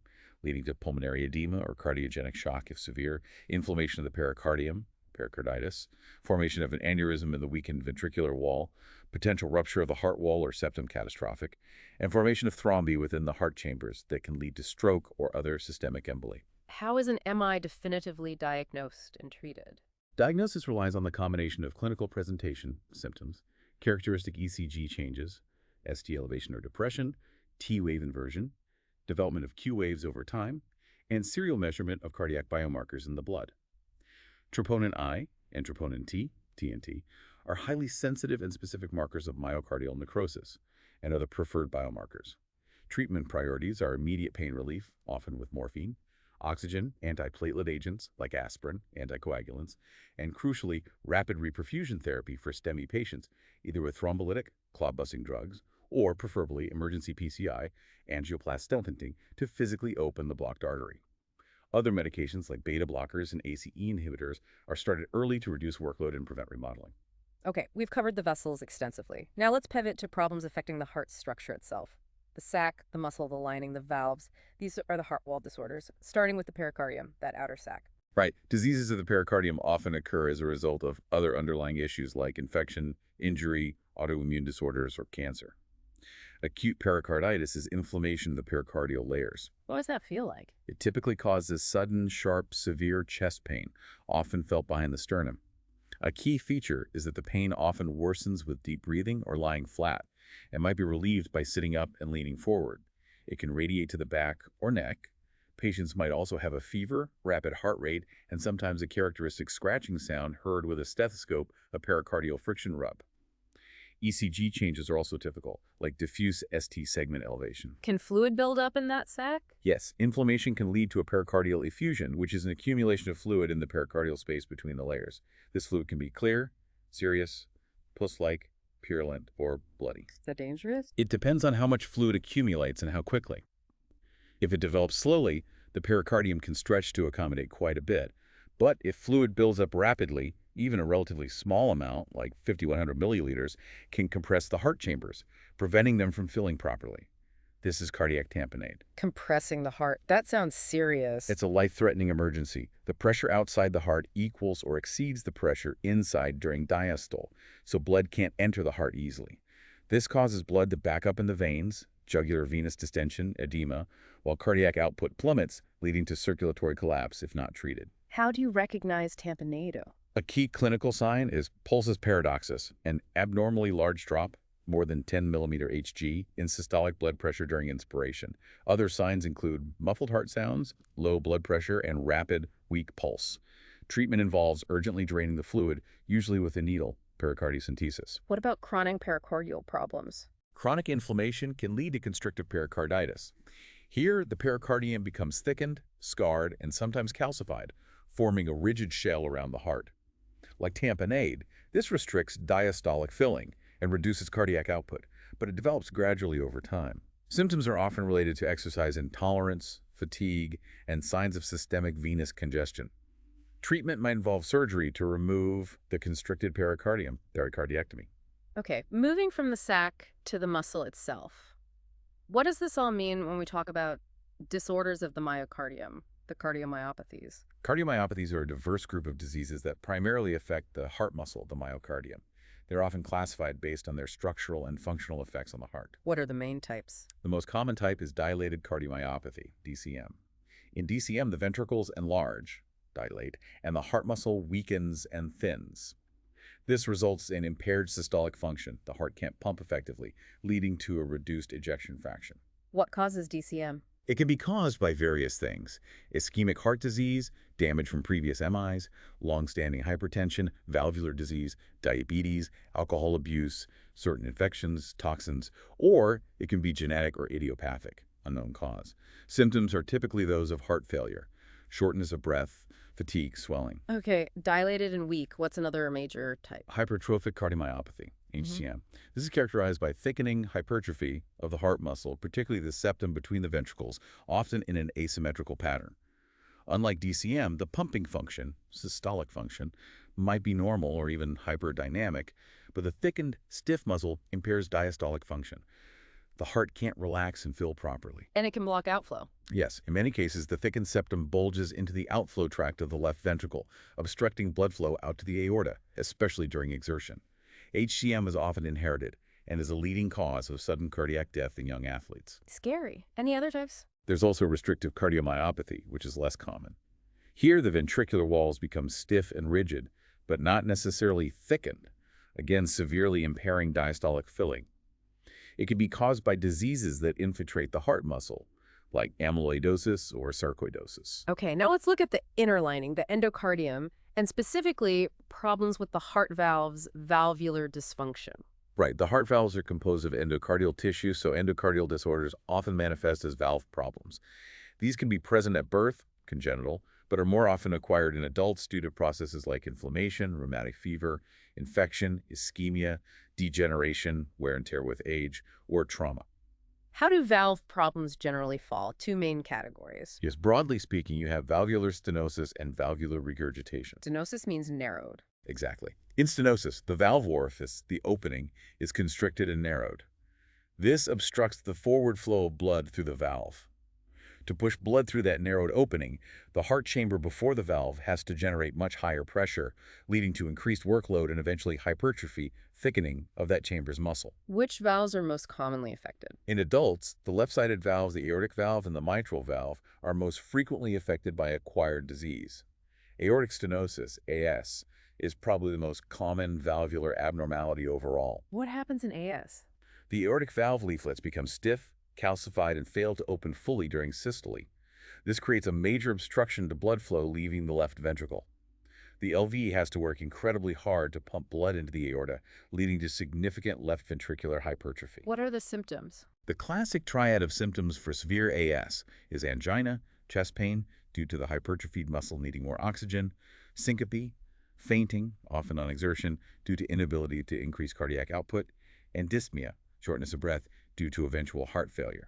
leading to pulmonary edema or cardiogenic shock if severe, inflammation of the pericardium, pericarditis, formation of an aneurysm in the weakened ventricular wall, potential rupture of the heart wall or septum catastrophic, and formation of thrombi within the heart chambers that can lead to stroke or other systemic emboli. How is an MI definitively diagnosed and treated? Diagnosis relies on the combination of clinical presentation, symptoms, characteristic ECG changes, ST elevation or depression, T-wave inversion, development of Q waves over time, and serial measurement of cardiac biomarkers in the blood. Troponin I and troponin T, TNT, are highly sensitive and specific markers of myocardial necrosis and are the preferred biomarkers. Treatment priorities are immediate pain relief, often with morphine, oxygen, antiplatelet agents like aspirin, anticoagulants, and crucially, rapid reperfusion therapy for STEMI patients, either with thrombolytic, clot-busting drugs, or preferably emergency PCI, angioplasty stenting, to physically open the blocked artery. Other medications like beta blockers and ACE inhibitors are started early to reduce workload and prevent remodeling. Okay, we've covered the vessels extensively. Now let's pivot to problems affecting the heart structure itself. The sac, the muscle, the lining, the valves, these are the heart wall disorders, starting with the pericardium, that outer sac. Right. Diseases of the pericardium often occur as a result of other underlying issues like infection, injury, autoimmune disorders, or cancer. Acute pericarditis is inflammation of the pericardial layers. What does that feel like? It typically causes sudden, sharp, severe chest pain, often felt behind the sternum. A key feature is that the pain often worsens with deep breathing or lying flat, and might be relieved by sitting up and leaning forward. It can radiate to the back or neck. Patients might also have a fever, rapid heart rate, and sometimes a characteristic scratching sound heard with a stethoscope, a pericardial friction rub. ECG changes are also typical, like diffuse ST segment elevation. Can fluid build up in that sac? Yes, inflammation can lead to a pericardial effusion, which is an accumulation of fluid in the pericardial space between the layers. This fluid can be clear, serous, pus-like, purulent, or bloody. Is that dangerous? It depends on how much fluid accumulates and how quickly. If it develops slowly, the pericardium can stretch to accommodate quite a bit. But if fluid builds up rapidly, even a relatively small amount, like 5,100 milliliters, can compress the heart chambers, preventing them from filling properly. This is cardiac tamponade. Compressing the heart. That sounds serious. It's a life-threatening emergency. The pressure outside the heart equals or exceeds the pressure inside during diastole, so blood can't enter the heart easily. This causes blood to back up in the veins, jugular venous distension, edema, while cardiac output plummets, leading to circulatory collapse if not treated. How do you recognize tamponade? A key clinical sign is pulsus paradoxus, an abnormally large drop, more than 10 millimeter Hg, in systolic blood pressure during inspiration. Other signs include muffled heart sounds, low blood pressure, and rapid, weak pulse. Treatment involves urgently draining the fluid, usually with a needle, pericardiocentesis. What about chronic pericardial problems? Chronic inflammation can lead to constrictive pericarditis. Here, the pericardium becomes thickened, scarred, and sometimes calcified, forming a rigid shell around the heart. Like tamponade, this restricts diastolic filling and reduces cardiac output, but it develops gradually over time. Symptoms are often related to exercise intolerance, fatigue, and signs of systemic venous congestion. Treatment might involve surgery to remove the constricted pericardium, pericardiectomy. Okay, moving from the sac to the muscle itself. What does this all mean when we talk about disorders of the myocardium, the cardiomyopathies? Cardiomyopathies are a diverse group of diseases that primarily affect the heart muscle, the myocardium. They're often classified based on their structural and functional effects on the heart. What are the main types? The most common type is dilated cardiomyopathy, DCM. In DCM, the ventricles enlarge, dilate, and the heart muscle weakens and thins. This results in impaired systolic function. The heart can't pump effectively, leading to a reduced ejection fraction. What causes DCM? It can be caused by various things: ischemic heart disease, damage from previous MIs, long-standing hypertension, valvular disease, diabetes, alcohol abuse, certain infections, toxins, or it can be genetic or idiopathic, unknown cause. Symptoms are typically those of heart failure, shortness of breath, fatigue, swelling. Okay, dilated and weak. What's another major type? Hypertrophic cardiomyopathy, HCM. This is characterized by thickening hypertrophy of the heart muscle, particularly the septum between the ventricles, often in an asymmetrical pattern. Unlike DCM, the pumping function, systolic function, might be normal or even hyperdynamic, but the thickened, stiff muscle impairs diastolic function. The heart can't relax and fill properly. And it can block outflow. Yes, in many cases, the thickened septum bulges into the outflow tract of the left ventricle, obstructing blood flow out to the aorta, especially during exertion. HCM is often inherited and is a leading cause of sudden cardiac death in young athletes. Scary. Any other types? There's also restrictive cardiomyopathy, which is less common. Here, the ventricular walls become stiff and rigid, but not necessarily thickened, again severely impairing diastolic filling. It can be caused by diseases that infiltrate the heart muscle, like amyloidosis or sarcoidosis. Okay, now let's look at the inner lining, the endocardium, and specifically problems with the heart valves, valvular dysfunction. Right, the heart valves are composed of endocardial tissue, so endocardial disorders often manifest as valve problems. These can be present at birth, congenital, but are more often acquired in adults due to processes like inflammation, rheumatic fever, infection, ischemia, degeneration, wear and tear with age, or trauma. How do valve problems generally fall? Two main categories. Yes, broadly speaking, you have valvular stenosis and valvular regurgitation. Stenosis means narrowed. Exactly. In stenosis, the valve orifice, the opening, is constricted and narrowed. This obstructs the forward flow of blood through the valve. To push blood through that narrowed opening, the heart chamber before the valve has to generate much higher pressure, leading to increased workload and eventually hypertrophy, thickening of that chamber's muscle. Which valves are most commonly affected? In adults, the left-sided valves, the aortic valve and the mitral valve, are most frequently affected by acquired disease. Aortic stenosis, AS, is probably the most common valvular abnormality overall. What happens in AS? The aortic valve leaflets become stiff, calcified, and fail to open fully during systole. This creates a major obstruction to blood flow leaving the left ventricle. The LV has to work incredibly hard to pump blood into the aorta, leading to significant left ventricular hypertrophy. What are the symptoms? The classic triad of symptoms for severe AS is angina, chest pain due to the hypertrophied muscle needing more oxygen, syncope, fainting, often on exertion, due to inability to increase cardiac output, and dyspnea, shortness of breath, due to eventual heart failure.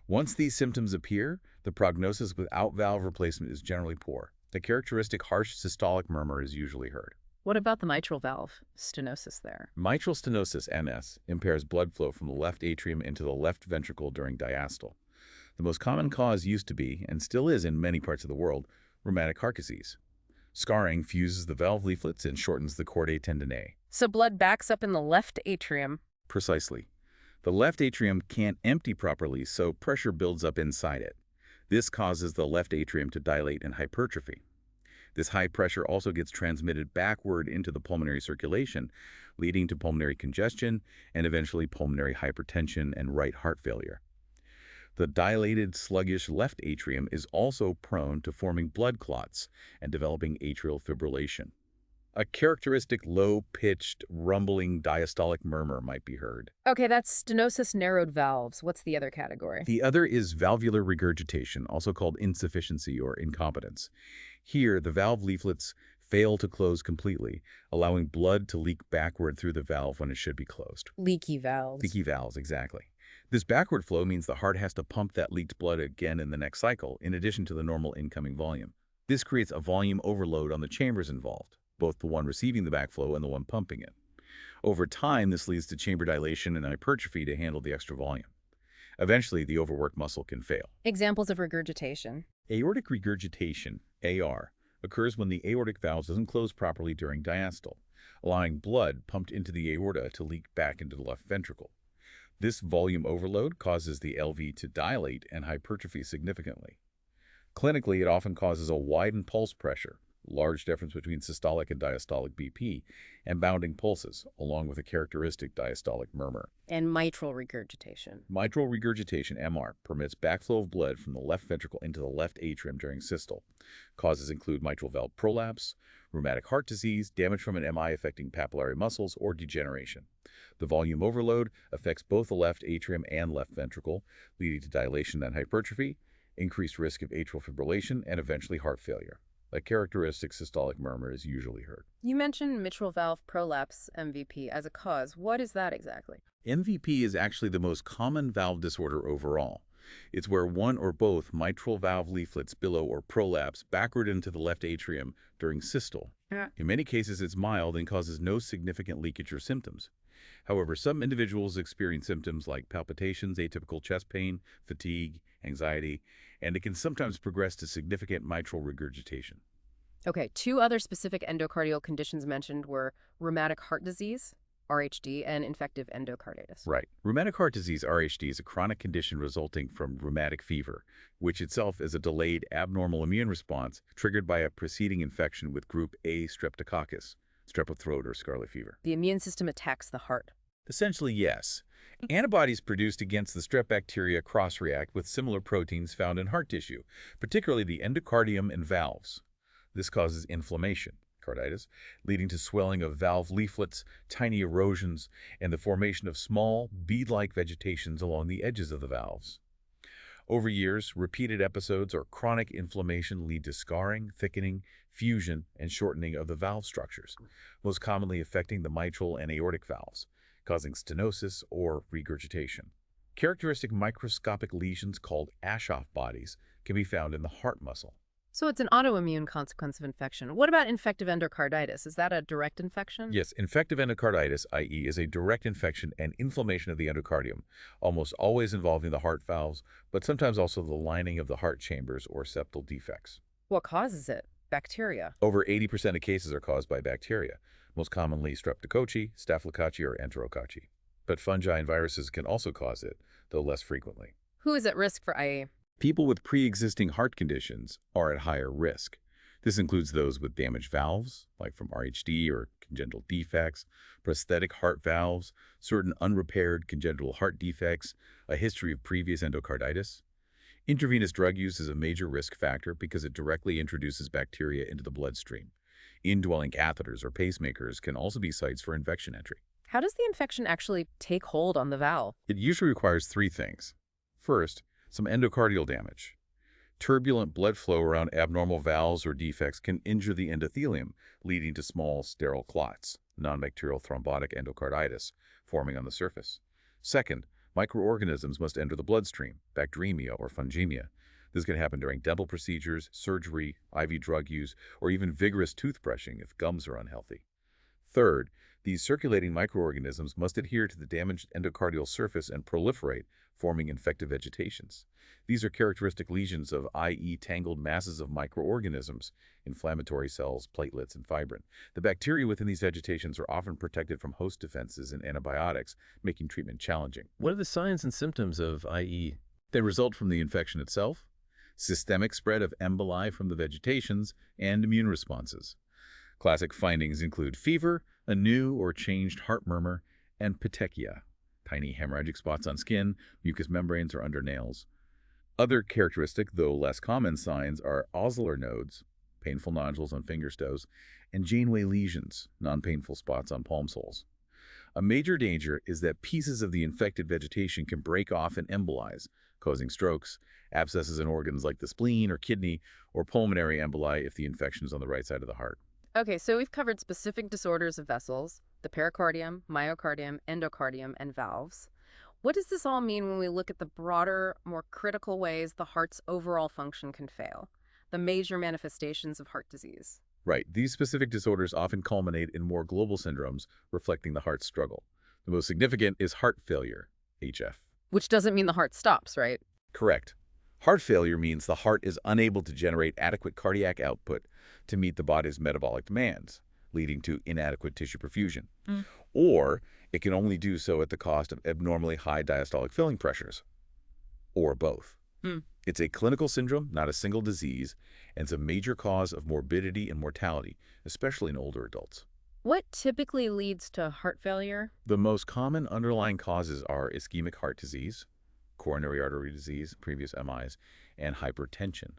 Once these symptoms appear, the prognosis without valve replacement is generally poor. The characteristic harsh systolic murmur is usually heard. What about the mitral valve? Stenosis there. Mitral stenosis, MS, impairs blood flow from the left atrium into the left ventricle during diastole. The most common cause used to be, and still is in many parts of the world, rheumatic heart disease. Scarring fuses the valve leaflets and shortens the chordae tendineae. So blood backs up in the left atrium. Precisely. The left atrium can't empty properly, so pressure builds up inside it. This causes the left atrium to dilate and hypertrophy. This high pressure also gets transmitted backward into the pulmonary circulation, leading to pulmonary congestion and eventually pulmonary hypertension and right heart failure. The dilated, sluggish left atrium is also prone to forming blood clots and developing atrial fibrillation. A characteristic low-pitched, rumbling diastolic murmur might be heard. Okay, that's stenosis narrowed valves. What's the other category? The other is valvular regurgitation, also called insufficiency or incompetence. Here, the valve leaflets fail to close completely, allowing blood to leak backward through the valve when it should be closed. Leaky valves. Leaky valves, exactly. This backward flow means the heart has to pump that leaked blood again in the next cycle, in addition to the normal incoming volume. This creates a volume overload on the chambers involved, both the one receiving the backflow and the one pumping it. Over time, this leads to chamber dilation and hypertrophy to handle the extra volume. Eventually, the overworked muscle can fail. Examples of regurgitation. Aortic regurgitation, AR, occurs when the aortic valve doesn't close properly during diastole, allowing blood pumped into the aorta to leak back into the left ventricle. This volume overload causes the LV to dilate and hypertrophy significantly. Clinically, it often causes a widened pulse pressure, large difference between systolic and diastolic BP, and bounding pulses, along with a characteristic diastolic murmur. And mitral regurgitation. Mitral regurgitation, MR, permits backflow of blood from the left ventricle into the left atrium during systole. Causes include mitral valve prolapse, rheumatic heart disease, damage from an MI affecting papillary muscles, or degeneration. The volume overload affects both the left atrium and left ventricle, leading to dilation and hypertrophy, increased risk of atrial fibrillation, and eventually heart failure. A characteristic systolic murmur is usually heard. You mentioned mitral valve prolapse, MVP, as a cause. What is that exactly? MVP is actually the most common valve disorder overall. It's where one or both mitral valve leaflets billow or prolapse backward into the left atrium during systole. In many cases, it's mild and causes no significant leakage or symptoms. However, some individuals experience symptoms like palpitations, atypical chest pain, fatigue, anxiety, and it can sometimes progress to significant mitral regurgitation. Okay, two other specific endocardial conditions mentioned were rheumatic heart disease, RHD, and infective endocarditis. Right. Rheumatic heart disease, RHD, is a chronic condition resulting from rheumatic fever, which itself is a delayed abnormal immune response triggered by a preceding infection with group A streptococcus, strep of throat or scarlet fever. The immune system attacks the heart. Essentially, yes. Antibodies produced against the strep bacteria cross-react with similar proteins found in heart tissue, particularly the endocardium and valves. This causes inflammation, carditis, leading to swelling of valve leaflets, tiny erosions, and the formation of small, bead-like vegetations along the edges of the valves. Over years, repeated episodes or chronic inflammation lead to scarring, thickening, fusion, and shortening of the valve structures, most commonly affecting the mitral and aortic valves, causing stenosis or regurgitation. Characteristic microscopic lesions called Aschoff bodies can be found in the heart muscle. So it's an autoimmune consequence of infection. What about infective endocarditis? Is that a direct infection? Yes, infective endocarditis, i.e., is a direct infection and inflammation of the endocardium, almost always involving the heart valves, but sometimes also the lining of the heart chambers or septal defects. What causes it? Bacteria. Over 80% of cases are caused by bacteria, most commonly streptococci, staphylococci, or enterococci. But fungi and viruses can also cause it, though less frequently. Who is at risk for IE? People with pre-existing heart conditions are at higher risk. This includes those with damaged valves, like from RHD or congenital defects, prosthetic heart valves, certain unrepaired congenital heart defects, a history of previous endocarditis. Intravenous drug use is a major risk factor because it directly introduces bacteria into the bloodstream. Indwelling catheters or pacemakers can also be sites for infection entry. How does the infection actually take hold on the valve? It usually requires three things. First, some endocardial damage. Turbulent blood flow around abnormal valves or defects can injure the endothelium, leading to small, sterile clots, non-bacterial thrombotic endocarditis, forming on the surface. Second, microorganisms must enter the bloodstream, bacteremia or fungemia. This can happen during dental procedures, surgery, IV drug use, or even vigorous toothbrushing if gums are unhealthy. Third, these circulating microorganisms must adhere to the damaged endocardial surface and proliferate, forming infective vegetations. These are characteristic lesions of i.e. tangled masses of microorganisms, inflammatory cells, platelets, and fibrin. The bacteria within these vegetations are often protected from host defenses and antibiotics, making treatment challenging. What are the signs and symptoms of IE? They result from the infection itself, systemic spread of emboli from the vegetations, and immune responses. Classic findings include fever, a new or changed heart murmur, and petechia, tiny hemorrhagic spots on skin, mucous membranes, or under nails. Other characteristic, though less common, signs are ossular nodes, painful nodules on finger toes, and Janeway lesions, non-painful spots on palm soles. A major danger is that pieces of the infected vegetation can break off and embolize, causing strokes, abscesses in organs like the spleen or kidney, or pulmonary emboli if the infection is on the right side of the heart. Okay, so we've covered specific disorders of vessels, the pericardium, myocardium, endocardium, and valves. What does this all mean when we look at the broader, more critical ways the heart's overall function can fail, the major manifestations of heart disease? Right, these specific disorders often culminate in more global syndromes reflecting the heart's struggle. The most significant is heart failure, HF. Which doesn't mean the heart stops, right? Correct. Heart failure means the heart is unable to generate adequate cardiac output to meet the body's metabolic demands, leading to inadequate tissue perfusion. Or it can only do so at the cost of abnormally high diastolic filling pressures, or both. It's a clinical syndrome, not a single disease, and it's a major cause of morbidity and mortality, especially in older adults. What typically leads to heart failure? The most common underlying causes are ischemic heart disease, coronary artery disease, previous MIs, and hypertension.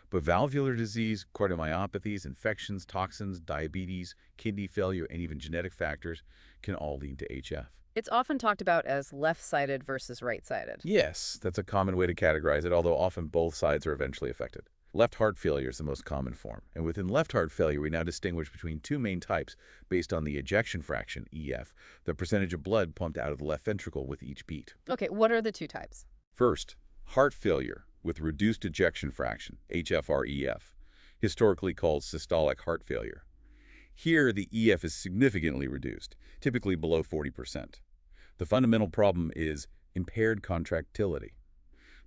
But valvular disease, cardiomyopathies, infections, toxins, diabetes, kidney failure, and even genetic factors can all lead to HF. It's often talked about as left-sided versus right-sided. Yes, that's a common way to categorize it, although often both sides are eventually affected. Left heart failure is the most common form, and within left heart failure we now distinguish between two main types based on the ejection fraction, EF, the percentage of blood pumped out of the left ventricle with each beat. Okay, what are the two types? First, heart failure with reduced ejection fraction, HFrEF, historically called systolic heart failure. Here, the EF is significantly reduced, typically below 40%. The fundamental problem is impaired contractility.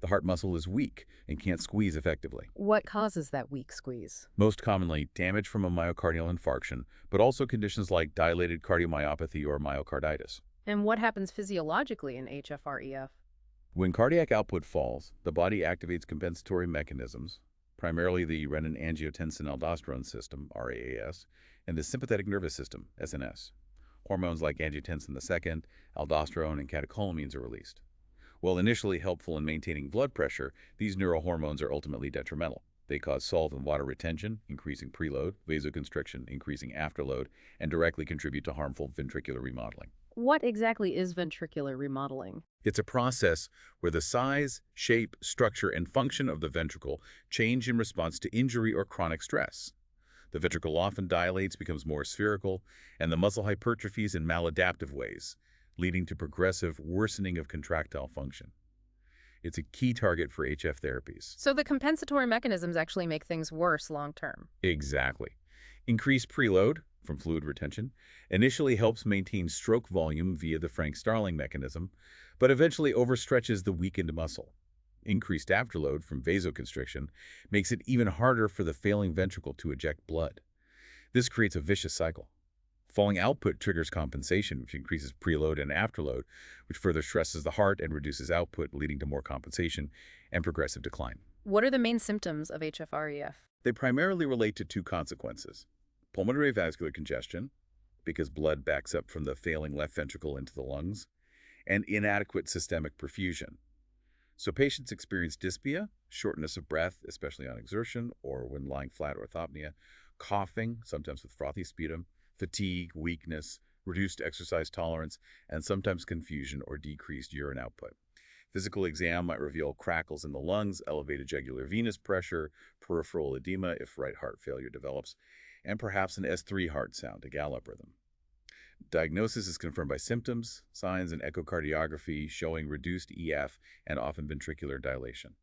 The heart muscle is weak and can't squeeze effectively. What causes that weak squeeze? Most commonly, damage from a myocardial infarction, but also conditions like dilated cardiomyopathy or myocarditis. And what happens physiologically in HFrEF? When cardiac output falls, the body activates compensatory mechanisms, primarily the renin-angiotensin-aldosterone system, RAAS, and the sympathetic nervous system, SNS. Hormones like angiotensin II, aldosterone, and catecholamines are released. While initially helpful in maintaining blood pressure, these neurohormones are ultimately detrimental. They cause salt and water retention, increasing preload, vasoconstriction, increasing afterload, and directly contribute to harmful ventricular remodeling. What exactly is ventricular remodeling? It's a process where the size, shape, structure, and function of the ventricle change in response to injury or chronic stress. The ventricle often dilates, becomes more spherical, and the muscle hypertrophies in maladaptive ways, leading to progressive worsening of contractile function. It's a key target for HF therapies. So the compensatory mechanisms actually make things worse long term. Exactly. Increased preload from fluid retention initially helps maintain stroke volume via the Frank-Starling mechanism, but eventually overstretches the weakened muscle. Increased afterload from vasoconstriction makes it even harder for the failing ventricle to eject blood. This creates a vicious cycle. Falling output triggers compensation, which increases preload and afterload, which further stresses the heart and reduces output, leading to more compensation and progressive decline. What are the main symptoms of HFrEF? They primarily relate to two consequences: pulmonary vascular congestion, because blood backs up from the failing left ventricle into the lungs, and inadequate systemic perfusion. So patients experience dyspnea, shortness of breath, especially on exertion or when lying flat, orthopnea, coughing, sometimes with frothy sputum, fatigue, weakness, reduced exercise tolerance, and sometimes confusion or decreased urine output. Physical exam might reveal crackles in the lungs, elevated jugular venous pressure, peripheral edema if right heart failure develops, and perhaps an S3 heart sound, a gallop rhythm. Diagnosis is confirmed by symptoms, signs, and echocardiography showing reduced EF and often ventricular dilation.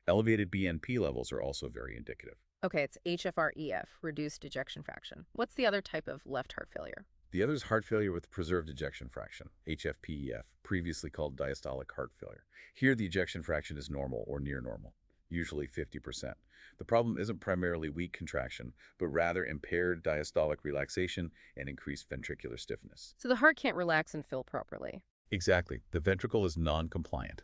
Elevated BNP levels are also very indicative. Okay, it's HFrEF, reduced ejection fraction. What's the other type of left heart failure? The other is heart failure with preserved ejection fraction, HFpEF, previously called diastolic heart failure. Here, the ejection fraction is normal or near normal, usually 50%. The problem isn't primarily weak contraction, but rather impaired diastolic relaxation and increased ventricular stiffness. So the heart can't relax and fill properly. Exactly. The ventricle is non-compliant.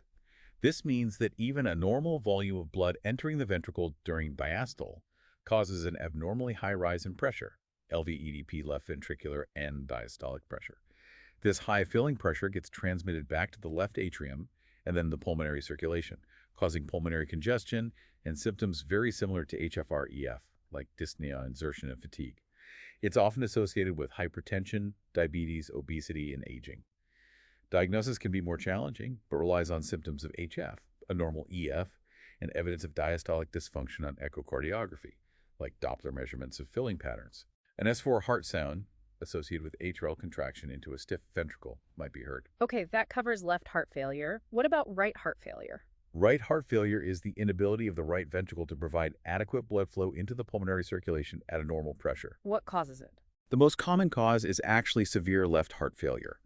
This means that even a normal volume of blood entering the ventricle during diastole causes an abnormally high rise in pressure, LVEDP, left ventricular and diastolic pressure. This high filling pressure gets transmitted back to the left atrium and then the pulmonary circulation, causing pulmonary congestion and symptoms very similar to HFrEF, like dyspnea, exertion, and fatigue. It's often associated with hypertension, diabetes, obesity, and aging. Diagnosis can be more challenging, but relies on symptoms of HF, a normal EF, and evidence of diastolic dysfunction on echocardiography, like Doppler measurements of filling patterns. An S4 heart sound associated with atrial contraction into a stiff ventricle might be heard. Okay, that covers left heart failure. What about right heart failure? Right heart failure is the inability of the right ventricle to provide adequate blood flow into the pulmonary circulation at a normal pressure. What causes it? The most common cause is actually severe left heart failure.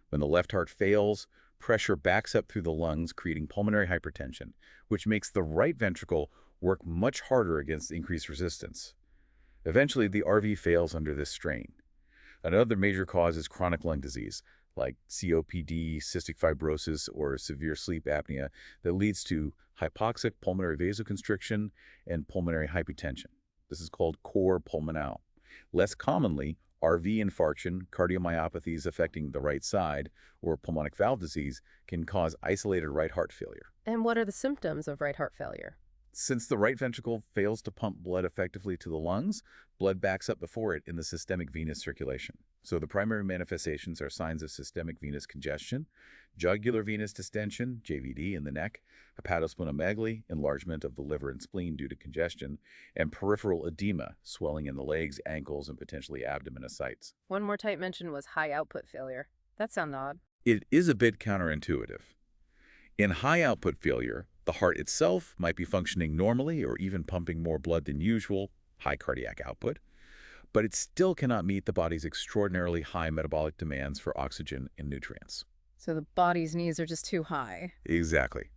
When the left heart fails, pressure backs up through the lungs, creating pulmonary hypertension, which makes the right ventricle work much harder against increased resistance. Eventually, the RV fails under this strain. Another major cause is chronic lung disease, like COPD, cystic fibrosis, or severe sleep apnea that leads to hypoxic pulmonary vasoconstriction and pulmonary hypertension. This is called cor pulmonale. Less commonly, RV infarction, cardiomyopathies affecting the right side, or pulmonic valve disease can cause isolated right heart failure. And what are the symptoms of right heart failure? Since the right ventricle fails to pump blood effectively to the lungs, blood backs up before it in the systemic venous circulation. So the primary manifestations are signs of systemic venous congestion, jugular venous distension, JVD, in the neck, hepatosplenomegaly, enlargement of the liver and spleen due to congestion, and peripheral edema, swelling in the legs, ankles, and potentially abdomen ascites. One more type mentioned was high output failure. That sounds odd. It is a bit counterintuitive. In high output failure, the heart itself might be functioning normally or even pumping more blood than usual, high cardiac output, but it still cannot meet the body's extraordinarily high metabolic demands for oxygen and nutrients. So the body's needs are just too high. Exactly.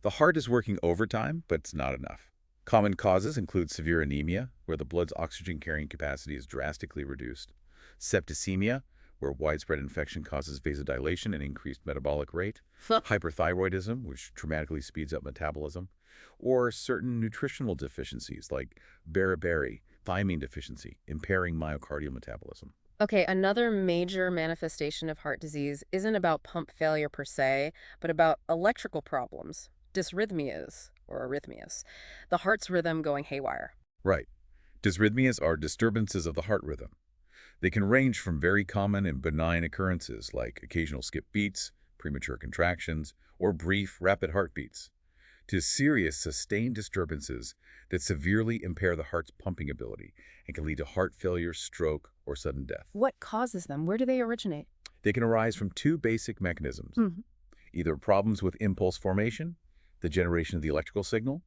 The heart is working overtime, but it's not enough. Common causes include severe anemia, where the blood's oxygen carrying capacity is drastically reduced, septicemia, where widespread infection causes vasodilation and increased metabolic rate, hyperthyroidism, which dramatically speeds up metabolism, or certain nutritional deficiencies like beriberi, thiamine deficiency, impairing myocardial metabolism. Okay, another major manifestation of heart disease isn't about pump failure per se, but about electrical problems, dysrhythmias or arrhythmias, the heart's rhythm going haywire. Right. Dysrhythmias are disturbances of the heart rhythm. They can range from very common and benign occurrences like occasional skip beats, premature contractions, or brief, rapid heartbeats, to serious, sustained disturbances that severely impair the heart's pumping ability and can lead to heart failure, stroke, or sudden death. What causes them? Where do they originate? They can arise from two basic mechanisms, either problems with impulse formation, the generation of the electrical signal,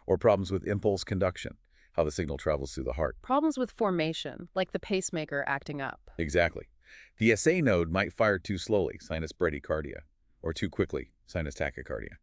or problems with impulse conduction, how the signal travels through the heart. Problems with formation, like the pacemaker acting up. Exactly. The SA node might fire too slowly, sinus bradycardia, or too quickly, sinus tachycardia.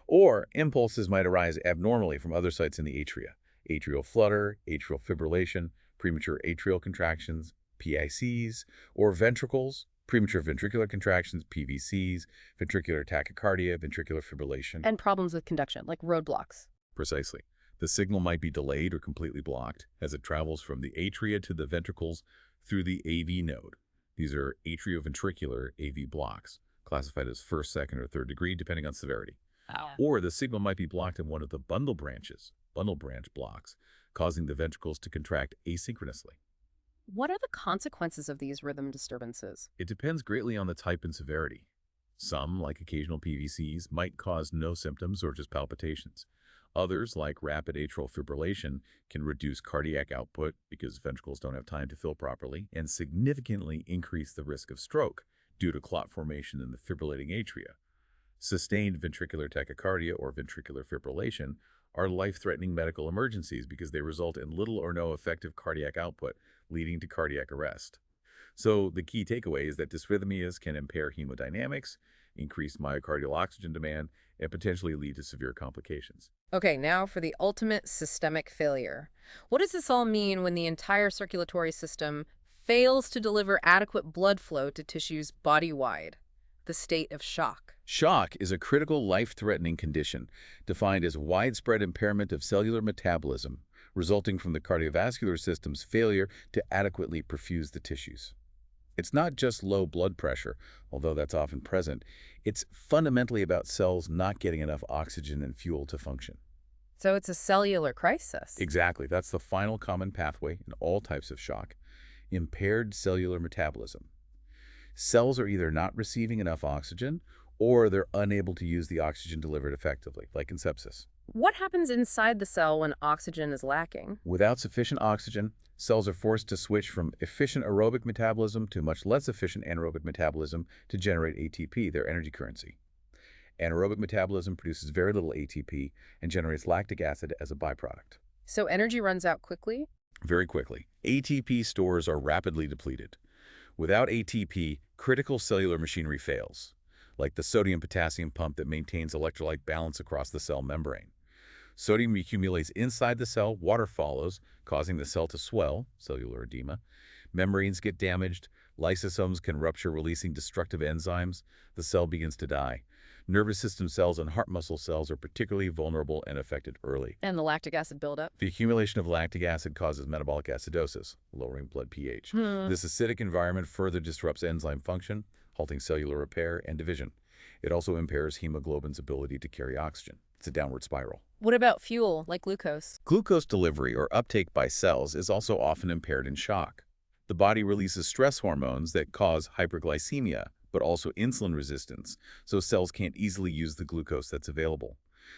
Or impulses might arise abnormally from other sites in the atria, atrial flutter, atrial fibrillation, premature atrial contractions, PICs, or ventricles, premature ventricular contractions, PVCs, ventricular tachycardia, ventricular fibrillation. And problems with conduction, like roadblocks. Precisely. The signal might be delayed or completely blocked as it travels from the atria to the ventricles through the AV node. These are atrioventricular AV blocks, classified as first, second, or third degree, depending on severity. Wow. Or the signal might be blocked in one of the bundle branch blocks, causing the ventricles to contract asynchronously. What are the consequences of these rhythm disturbances? It depends greatly on the type and severity. Some, like occasional PVCs, might cause no symptoms or just palpitations. Others, like rapid atrial fibrillation, can reduce cardiac output because ventricles don't have time to fill properly and significantly increase the risk of stroke due to clot formation in the fibrillating atria. Sustained ventricular tachycardia or ventricular fibrillation are life-threatening medical emergencies because they result in little or no effective cardiac output, leading to cardiac arrest. So the key takeaway is that dysrhythmias can impair hemodynamics, increase myocardial oxygen demand, and potentially lead to severe complications. Okay, now for the ultimate systemic failure. What does this all mean when the entire circulatory system fails to deliver adequate blood flow to tissues body-wide? The state of shock. Shock is a critical life-threatening condition defined as widespread impairment of cellular metabolism resulting from the cardiovascular system's failure to adequately perfuse the tissues. It's not just low blood pressure, although that's often present. It's fundamentally about cells not getting enough oxygen and fuel to function. So it's a cellular crisis. Exactly. That's the final common pathway in all types of shock. Impaired cellular metabolism. Cells are either not receiving enough oxygen or they're unable to use the oxygen delivered effectively, like in sepsis. What happens inside the cell when oxygen is lacking? Without sufficient oxygen, cells are forced to switch from efficient aerobic metabolism to much less efficient anaerobic metabolism to generate ATP, their energy currency. Anaerobic metabolism produces very little ATP and generates lactic acid as a byproduct. So energy runs out quickly? Very quickly, ATP stores are rapidly depleted. Without ATP, critical cellular machinery fails, like the sodium-potassium pump that maintains electrolyte balance across the cell membrane. Sodium accumulates inside the cell, water follows, causing the cell to swell, cellular edema. Membranes get damaged, lysosomes can rupture, releasing destructive enzymes. The cell begins to die. Nervous system cells and heart muscle cells are particularly vulnerable and affected early. And the lactic acid buildup? The accumulation of lactic acid causes metabolic acidosis, lowering blood pH. This acidic environment further disrupts enzyme function, halting cellular repair and division. It also impairs hemoglobin's ability to carry oxygen. It's a downward spiral. What about fuel, like glucose? Glucose delivery or uptake by cells is also often impaired in shock. The body releases stress hormones that cause hyperglycemia, but also insulin resistance, so cells can't easily use the glucose that's available.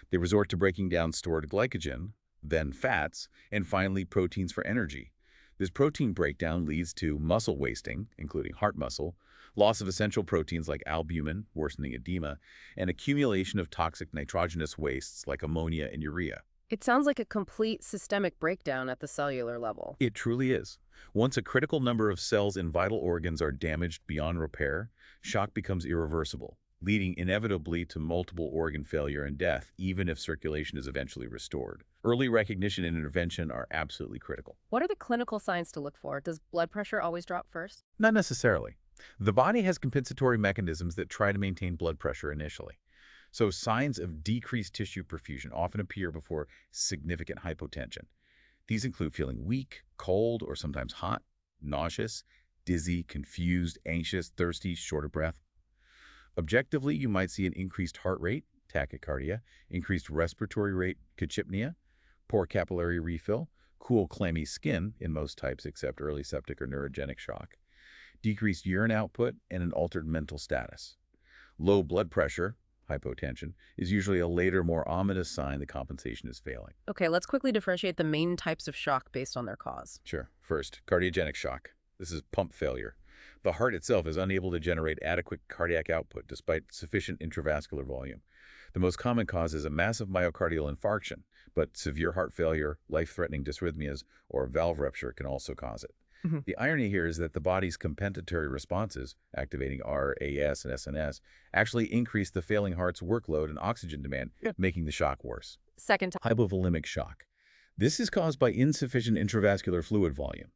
They resort to breaking down stored glycogen, then fats, and finally proteins for energy. This protein breakdown leads to muscle wasting, including heart muscle, loss of essential proteins like albumin, worsening edema, and accumulation of toxic nitrogenous wastes like ammonia and urea. It sounds like a complete systemic breakdown at the cellular level. It truly is. Once a critical number of cells in vital organs are damaged beyond repair, shock becomes irreversible, leading inevitably to multiple organ failure and death, even if circulation is eventually restored. Early recognition and intervention are absolutely critical. What are the clinical signs to look for? Does blood pressure always drop first? Not necessarily. The body has compensatory mechanisms that try to maintain blood pressure initially. So signs of decreased tissue perfusion often appear before significant hypotension. These include feeling weak, cold, or sometimes hot, nauseous, dizzy, confused, anxious, thirsty, short of breath. Objectively, you might see an increased heart rate, tachycardia, increased respiratory rate, cachipnea, poor capillary refill, cool, clammy skin in most types except early septic or neurogenic shock, decreased urine output, and an altered mental status. Low blood pressure, hypotension, is usually a later, more ominous sign that compensation is failing. Okay, let's quickly differentiate the main types of shock based on their cause. Sure. First, cardiogenic shock. This is pump failure. The heart itself is unable to generate adequate cardiac output despite sufficient intravascular volume. The most common cause is a massive myocardial infarction, but severe heart failure, life-threatening dysrhythmias, or valve rupture can also cause it. The irony here is that the body's compensatory responses, activating RAS and SNS, actually increase the failing heart's workload and oxygen demand, making the shock worse. Second type. Hypovolemic shock. This is caused by insufficient intravascular fluid volume.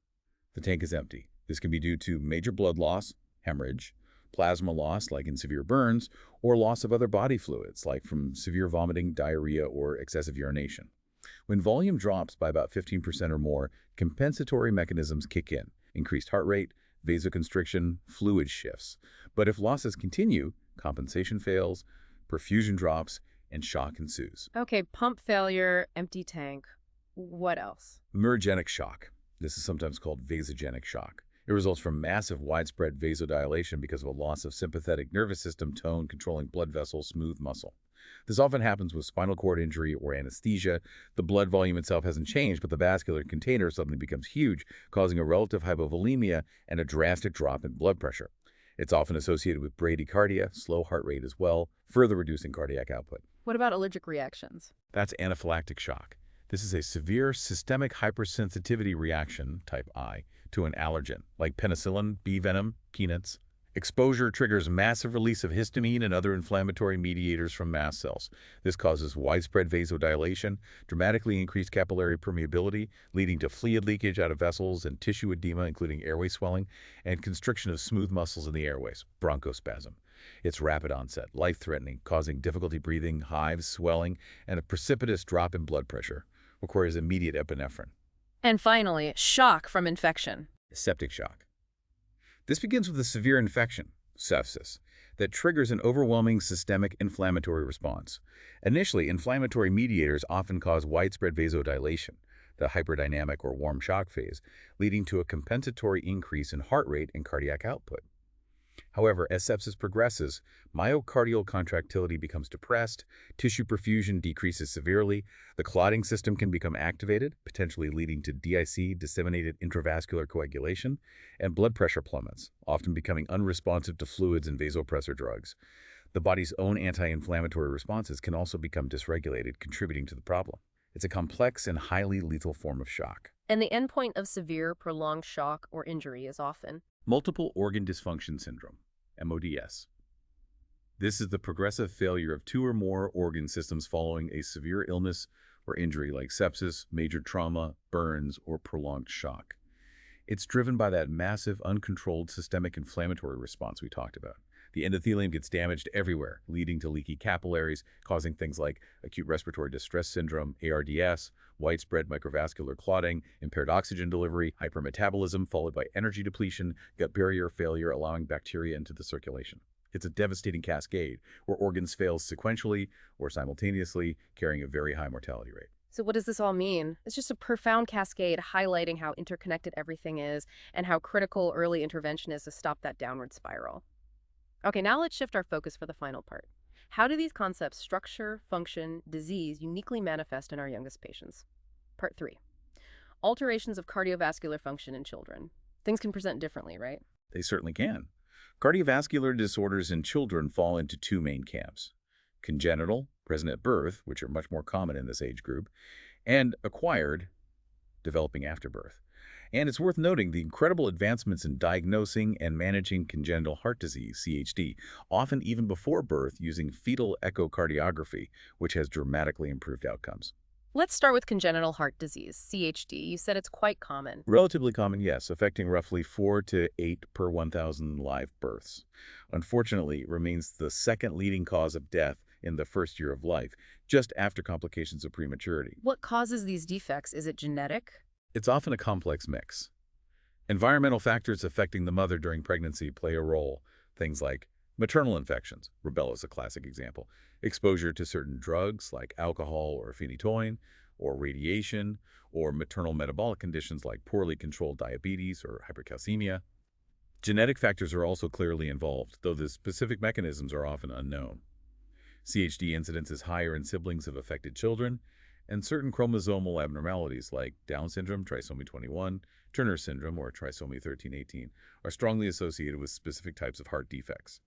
The tank is empty. This can be due to major blood loss, hemorrhage, plasma loss like in severe burns, or loss of other body fluids like from severe vomiting, diarrhea, or excessive urination. When volume drops by about 15% or more, compensatory mechanisms kick in: increased heart rate, vasoconstriction, fluid shifts. But if losses continue, compensation fails, perfusion drops, and shock ensues. Okay, pump failure, empty tank. What else? Neurogenic shock. This is sometimes called vasogenic shock. It results from massive, widespread vasodilation because of a loss of sympathetic nervous system tone controlling blood vessels, smooth muscle. This often happens with spinal cord injury or anesthesia. The blood volume itself hasn't changed, but the vascular container suddenly becomes huge, causing a relative hypovolemia and a drastic drop in blood pressure. It's often associated with bradycardia, slow heart rate as well, further reducing cardiac output. What about allergic reactions? That's anaphylactic shock. This is a severe systemic hypersensitivity reaction, type I, to an allergen, like penicillin, bee venom, peanuts. Exposure triggers massive release of histamine and other inflammatory mediators from mast cells. This causes widespread vasodilation, dramatically increased capillary permeability, leading to fluid leakage out of vessels and tissue edema, including airway swelling, and constriction of smooth muscles in the airways, bronchospasm. It's rapid onset, life-threatening, causing difficulty breathing, hives, swelling, and a precipitous drop in blood pressure. Requires immediate epinephrine. And finally, shock from infection. Septic shock. This begins with a severe infection, sepsis, that triggers an overwhelming systemic inflammatory response. Initially, inflammatory mediators often cause widespread vasodilation, the hyperdynamic or warm shock phase, leading to a compensatory increase in heart rate and cardiac output. However, as sepsis progresses, myocardial contractility becomes depressed, tissue perfusion decreases severely, the clotting system can become activated, potentially leading to DIC, disseminated intravascular coagulation, and blood pressure plummets, often becoming unresponsive to fluids and vasopressor drugs. The body's own anti-inflammatory responses can also become dysregulated, contributing to the problem. It's a complex and highly lethal form of shock. And the endpoint of severe, prolonged shock or injury is often Multiple organ dysfunction syndrome, MODS. This is the progressive failure of two or more organ systems following a severe illness or injury like sepsis, major trauma, burns, or prolonged shock. It's driven by that massive, uncontrolled systemic inflammatory response we talked about. The endothelium gets damaged everywhere, leading to leaky capillaries, causing things like acute respiratory distress syndrome, ARDS, widespread microvascular clotting, impaired oxygen delivery, hypermetabolism followed by energy depletion, gut barrier failure allowing bacteria into the circulation. It's a devastating cascade where organs fail sequentially or simultaneously, carrying a very high mortality rate. So what does this all mean? It's just a profound cascade highlighting how interconnected everything is and how critical early intervention is to stop that downward spiral. Okay, now let's shift our focus for the final part. How do these concepts, structure, function, disease, uniquely manifest in our youngest patients? Part 3. Alterations of cardiovascular function in children. Things can present differently, right? They certainly can. Cardiovascular disorders in children fall into two main camps: congenital, present at birth, which are much more common in this age group, and acquired, developing after birth. And it's worth noting the incredible advancements in diagnosing and managing congenital heart disease, CHD, often even before birth using fetal echocardiography, which has dramatically improved outcomes. Let's start with congenital heart disease, CHD. You said it's quite common. Relatively common, yes, affecting roughly 4 to 8 per 1,000 live births. Unfortunately, it remains the second leading cause of death in the first year of life, just after complications of prematurity. What causes these defects? Is it genetic? It's often a complex mix. Environmental factors affecting the mother during pregnancy play a role. Things like maternal infections, rubella is a classic example, exposure to certain drugs like alcohol or phenytoin, or radiation, or maternal metabolic conditions like poorly controlled diabetes or hypercalcemia. Genetic factors are also clearly involved, though the specific mechanisms are often unknown. CHD incidence is higher in siblings of affected children, and certain chromosomal abnormalities like Down syndrome, trisomy 21, Turner syndrome, or trisomy 13/18, are strongly associated with specific types of heart defects.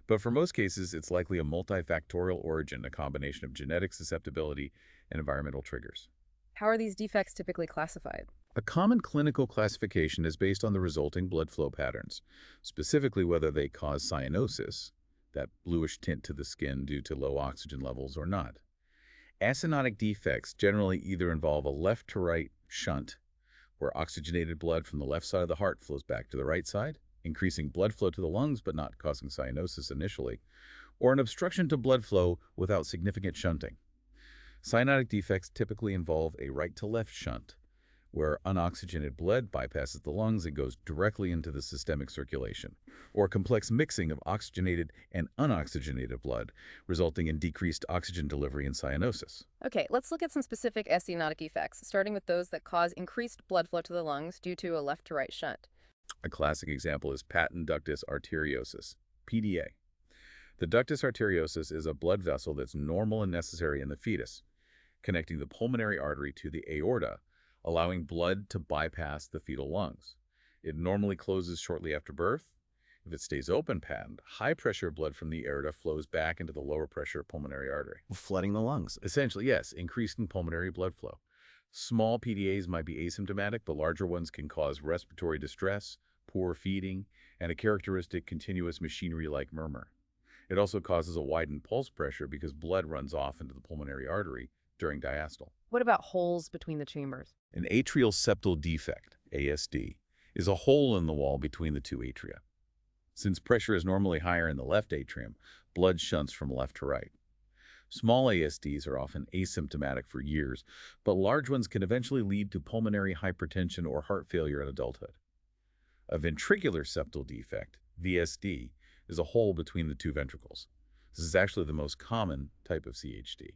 But for most cases, it's likely a multifactorial origin, a combination of genetic susceptibility and environmental triggers. How are these defects typically classified? A common clinical classification is based on the resulting blood flow patterns, specifically whether they cause cyanosis, that bluish tint to the skin due to low oxygen levels, or not. Acyanotic defects generally either involve a left-to-right shunt, where oxygenated blood from the left side of the heart flows back to the right side, increasing blood flow to the lungs but not causing cyanosis initially, or an obstruction to blood flow without significant shunting. Cyanotic defects typically involve a right-to-left shunt, where unoxygenated blood bypasses the lungs and goes directly into the systemic circulation, or a complex mixing of oxygenated and unoxygenated blood, resulting in decreased oxygen delivery and cyanosis. Okay, let's look at some specific cyanotic effects, starting with those that cause increased blood flow to the lungs due to a left-to-right shunt. A classic example is patent ductus arteriosus, PDA. The ductus arteriosus is a blood vessel that's normal and necessary in the fetus, connecting the pulmonary artery to the aorta, allowing blood to bypass the fetal lungs. It normally closes shortly after birth. If it stays open patent, high-pressure blood from the aorta flows back into the lower-pressure pulmonary artery, flooding the lungs. essentially, yes, increasing pulmonary blood flow. Small PDAs might be asymptomatic, but larger ones can cause respiratory distress, poor feeding, and a characteristic continuous machinery-like murmur. It also causes a widened pulse pressure because blood runs off into the pulmonary artery during diastole. What about holes between the chambers? An atrial septal defect, ASD, is a hole in the wall between the two atria. Since pressure is normally higher in the left atrium, blood shunts from left to right. Small ASDs are often asymptomatic for years, but large ones can eventually lead to pulmonary hypertension or heart failure in adulthood. A ventricular septal defect, VSD, is a hole between the two ventricles. This is actually the most common type of CHD.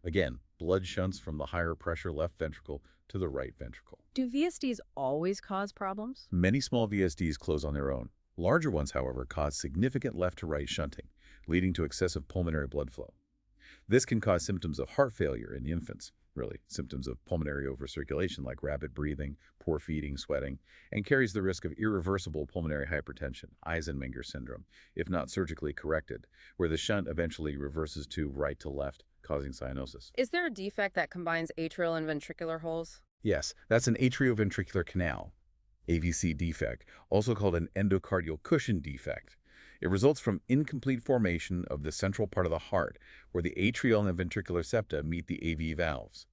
Again, blood shunts from the higher pressure left ventricle to the right ventricle. Do VSDs always cause problems? Many small VSDs close on their own. Larger ones, however, cause significant left-to-right shunting, leading to excessive pulmonary blood flow. This can cause symptoms of heart failure in infants, really, symptoms of pulmonary overcirculation like rapid breathing, poor feeding, sweating, and carries the risk of irreversible pulmonary hypertension, Eisenmenger syndrome, if not surgically corrected, where the shunt eventually reverses to right to left, causing cyanosis. Is there a defect that combines atrial and ventricular holes? Yes, that's an atrioventricular canal, AVC defect, also called an endocardial cushion defect. It results from incomplete formation of the central part of the heart, where the atrial and ventricular septa meet the AV valves.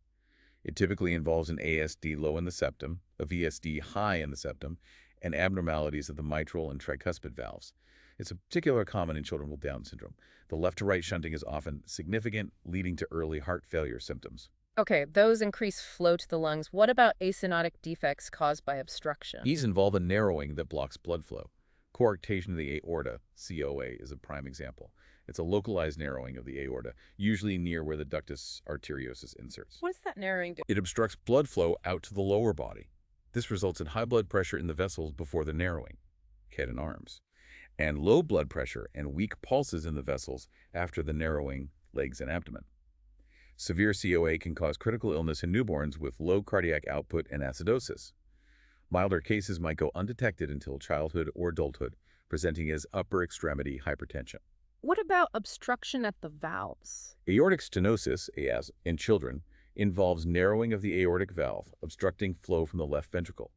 It typically involves an ASD low in the septum, a VSD high in the septum, and abnormalities of the mitral and tricuspid valves. It's particularly common in children with Down syndrome. The left-to-right shunting is often significant, leading to early heart failure symptoms. Okay, those increase flow to the lungs. What about acyanotic defects caused by obstruction? These involve a narrowing that blocks blood flow. Coarctation of the aorta, COA, is a prime example. It's a localized narrowing of the aorta, usually near where the ductus arteriosus inserts. What does that narrowing do? It obstructs blood flow out to the lower body. This results in high blood pressure in the vessels before the narrowing, head and arms, and low blood pressure and weak pulses in the vessels after the narrowing, legs and abdomen. Severe COA can cause critical illness in newborns with low cardiac output and acidosis. Milder cases might go undetected until childhood or adulthood, presenting as upper extremity hypertension. What about obstruction at the valves? Aortic stenosis, AS, in children involves narrowing of the aortic valve, obstructing flow from the left ventricle.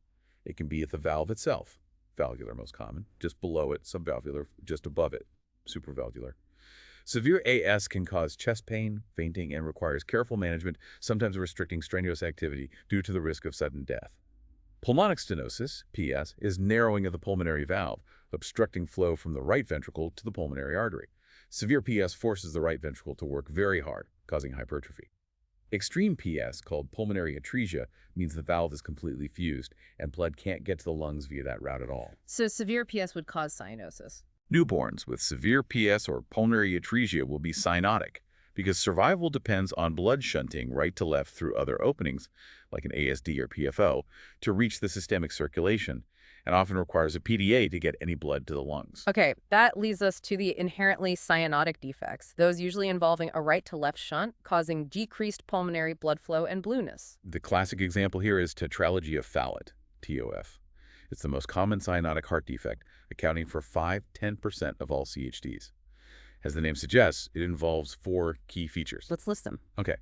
It can be at the valve itself, valvular most common, just below it, subvalvular, just above it, supravalvular. Severe AS can cause chest pain, fainting, and requires careful management, sometimes restricting strenuous activity due to the risk of sudden death. Pulmonic stenosis, PS, is narrowing of the pulmonary valve, obstructing flow from the right ventricle to the pulmonary artery. Severe PS forces the right ventricle to work very hard, causing hypertrophy. Extreme PS, called pulmonary atresia, means the valve is completely fused and blood can't get to the lungs via that route at all. So severe PS would cause cyanosis. Newborns with severe PS or pulmonary atresia will be cyanotic because survival depends on blood shunting right to left through other openings, like an ASD or PFO, to reach the systemic circulation, and often requires a PDA to get any blood to the lungs. Okay, that leads us to the inherently cyanotic defects, those usually involving a right to left shunt, causing decreased pulmonary blood flow and blueness. The classic example here is tetralogy of Fallot, TOF. It's the most common cyanotic heart defect, accounting for 5–10% of all CHDs. As the name suggests, it involves 4 key features. Let's list them. Okay.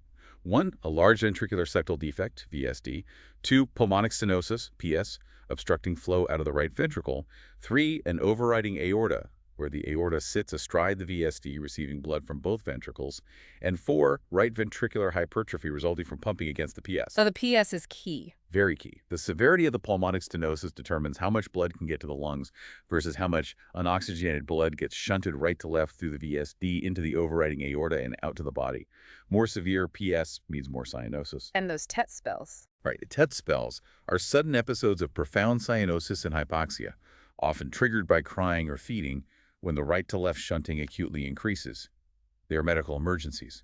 1, a large ventricular septal defect, VSD. 2, pulmonic stenosis, PS, obstructing flow out of the right ventricle. 3, an overriding aorta, where the aorta sits astride the VSD, receiving blood from both ventricles. And 4, right ventricular hypertrophy resulting from pumping against the PS. So the PS is key. Very key. The severity of the pulmonic stenosis determines how much blood can get to the lungs versus how much unoxygenated blood gets shunted right to left through the VSD into the overriding aorta and out to the body. More severe PS means more cyanosis. And those TET spells. Right. TET spells are sudden episodes of profound cyanosis and hypoxia, often triggered by crying or feeding when the right to left shunting acutely increases. They are medical emergencies.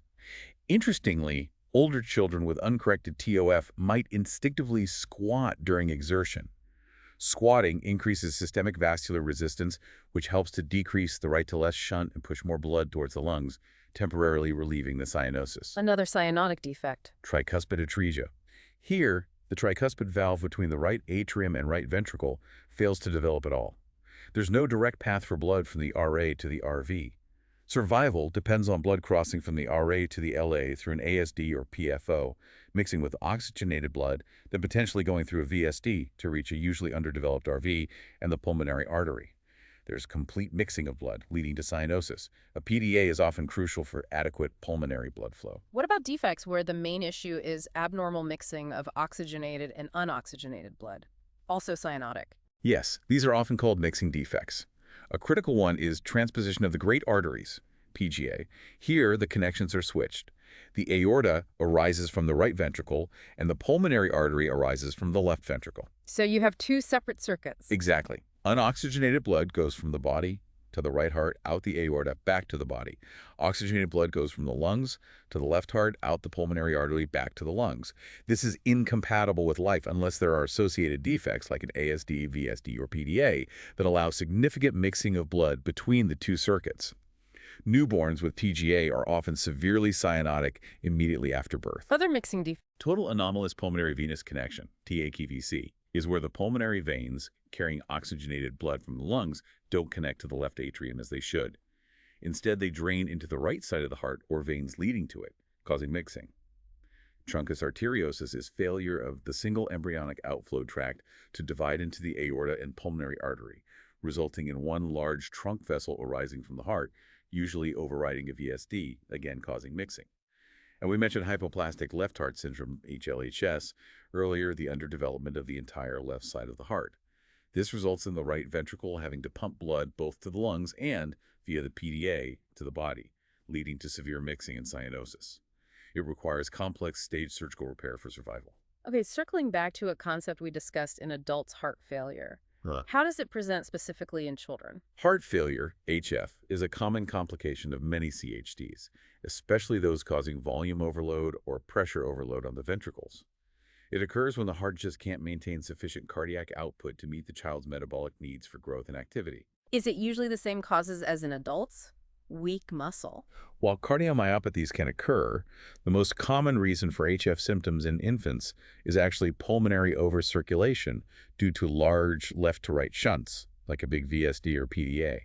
Interestingly, older children with uncorrected TOF might instinctively squat during exertion. Squatting increases systemic vascular resistance, which helps to decrease the right to left shunt and push more blood towards the lungs, temporarily relieving the cyanosis. Another cyanotic defect. Tricuspid atresia. Here, the tricuspid valve between the right atrium and right ventricle fails to develop at all. There's no direct path for blood from the RA to the RV. Survival depends on blood crossing from the RA to the LA through an ASD or PFO, mixing with oxygenated blood, then potentially going through a VSD to reach a usually underdeveloped RV and the pulmonary artery. There's complete mixing of blood, leading to cyanosis. A PDA is often crucial for adequate pulmonary blood flow. What about defects where the main issue is abnormal mixing of oxygenated and unoxygenated blood? Also cyanotic. Yes, these are often called mixing defects. A critical one is transposition of the great arteries, PGA. Here, the connections are switched. The aorta arises from the right ventricle, and the pulmonary artery arises from the left ventricle. So you have 2 separate circuits. Exactly. Unoxygenated blood goes from the body to the right heart, out the aorta, back to the body. Oxygenated blood goes from the lungs to the left heart, out the pulmonary artery, back to the lungs. This is incompatible with life unless there are associated defects like an ASD, VSD, or PDA that allow significant mixing of blood between the two circuits. Newborns with TGA are often severely cyanotic immediately after birth. Other mixing defects. Total anomalous pulmonary venous connection, TAVC, is where the pulmonary veins carrying oxygenated blood from the lungs don't connect to the left atrium as they should. Instead, they drain into the right side of the heart or veins leading to it, causing mixing. Truncus arteriosus is failure of the single embryonic outflow tract to divide into the aorta and pulmonary artery, resulting in one large trunk vessel arising from the heart, usually overriding a VSD, again causing mixing. And we mentioned hypoplastic left heart syndrome, HLHS, earlier, the underdevelopment of the entire left side of the heart. This results in the right ventricle having to pump blood both to the lungs and, via the PDA, to the body, leading to severe mixing and cyanosis. It requires complex stage surgical repair for survival. Okay, circling back to a concept we discussed in adults' heart failure. How does it present specifically in children? Heart failure, HF, is a common complication of many CHDs, especially those causing volume overload or pressure overload on the ventricles. It occurs when the heart just can't maintain sufficient cardiac output to meet the child's metabolic needs for growth and activity. Is it usually the same causes as in adults? Weak muscle. While cardiomyopathies can occur, the most common reason for HF symptoms in infants is actually pulmonary overcirculation due to large left-to-right shunts, like a big VSD or PDA.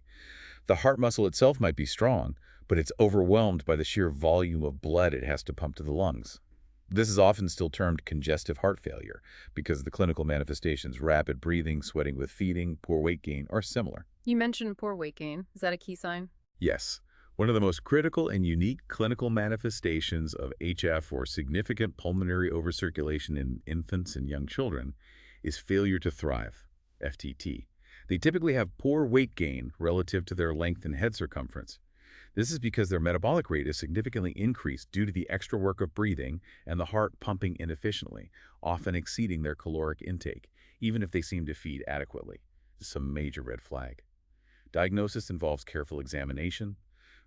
The heart muscle itself might be strong, but it's overwhelmed by the sheer volume of blood it has to pump to the lungs. This is often still termed congestive heart failure because the clinical manifestations, rapid breathing, sweating with feeding, poor weight gain, are similar. You mentioned poor weight gain. Is that a key sign? Yes. One of the most critical and unique clinical manifestations of HF or significant pulmonary overcirculation in infants and young children is failure to thrive, FTT. They typically have poor weight gain relative to their length and head circumference. This is because their metabolic rate is significantly increased due to the extra work of breathing and the heart pumping inefficiently, often exceeding their caloric intake, even if they seem to feed adequately. This is a major red flag. Diagnosis involves careful examination,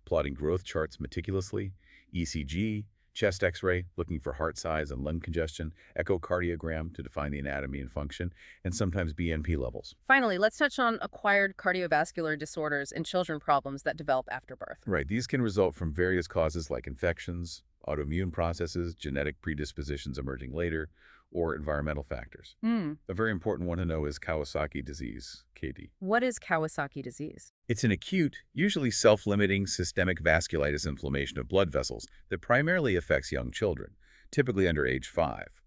plotting growth charts meticulously, ECG, chest x-ray, looking for heart size and lung congestion, echocardiogram to define the anatomy and function, and sometimes BNP levels. Finally, let's touch on acquired cardiovascular disorders in children, problems that develop after birth. Right. These can result from various causes like infections, autoimmune processes, genetic predispositions emerging later, or environmental factors. A very important one to know is Kawasaki disease, KD. What is Kawasaki disease? It's an acute, usually self-limiting systemic vasculitis inflammation of blood vessels that primarily affects young children, typically under age 5.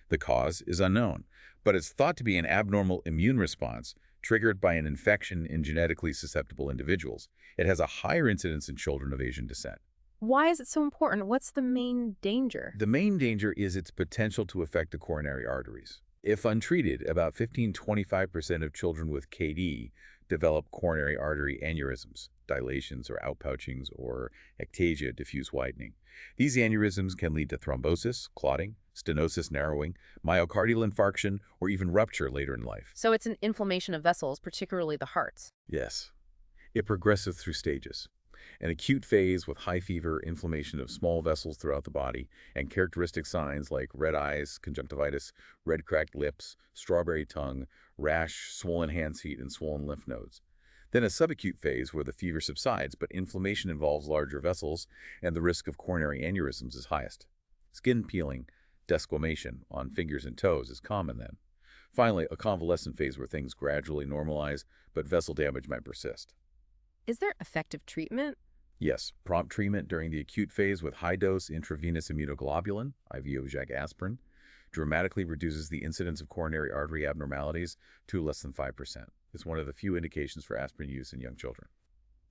The cause is unknown, but it's thought to be an abnormal immune response triggered by an infection in genetically susceptible individuals. It has a higher incidence in children of Asian descent. Why is it so important? What's the main danger? The main danger is its potential to affect the coronary arteries. If untreated, about 15–25% of children with KD develop coronary artery aneurysms, dilations or outpouchings, or ectasia, diffuse widening. These aneurysms can lead to thrombosis, clotting, stenosis, narrowing, myocardial infarction, or even rupture later in life. So it's an inflammation of vessels, particularly the hearts. Yes. It progresses through stages. An acute phase with high fever, inflammation of small vessels throughout the body, and characteristic signs like red eyes, conjunctivitis, red cracked lips, strawberry tongue, rash, swollen hands, feet, and swollen lymph nodes. Then a subacute phase where the fever subsides, but inflammation involves larger vessels, and the risk of coronary aneurysms is highest. Skin peeling, desquamation on fingers and toes is common then. Finally, a convalescent phase where things gradually normalize, but vessel damage might persist. Is there effective treatment? Yes, prompt treatment during the acute phase with high-dose intravenous immunoglobulin, IV aspirin, dramatically reduces the incidence of coronary artery abnormalities to less than 5%. It's one of the few indications for aspirin use in young children.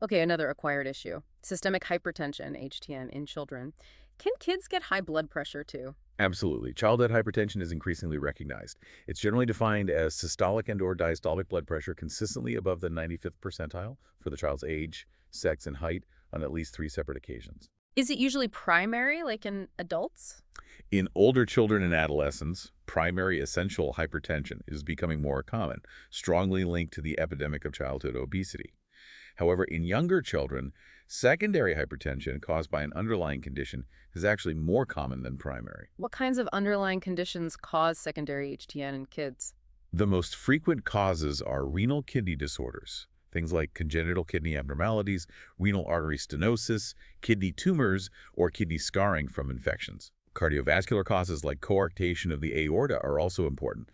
Okay, another acquired issue. Systemic hypertension, HTN, in children. Can kids get high blood pressure too? Absolutely. Childhood hypertension is increasingly recognized. It's generally defined as systolic and/or diastolic blood pressure consistently above the 95th percentile for the child's age, sex, and height on at least 3 separate occasions. Is it usually primary, like in adults? In older children and adolescents, primary essential hypertension is becoming more common, strongly linked to the epidemic of childhood obesity. However, in younger children, secondary hypertension caused by an underlying condition is actually more common than primary. What kinds of underlying conditions cause secondary HTN in kids? The most frequent causes are renal kidney disorders, things like congenital kidney abnormalities, renal artery stenosis, kidney tumors, or kidney scarring from infections. Cardiovascular causes like coarctation of the aorta are also important.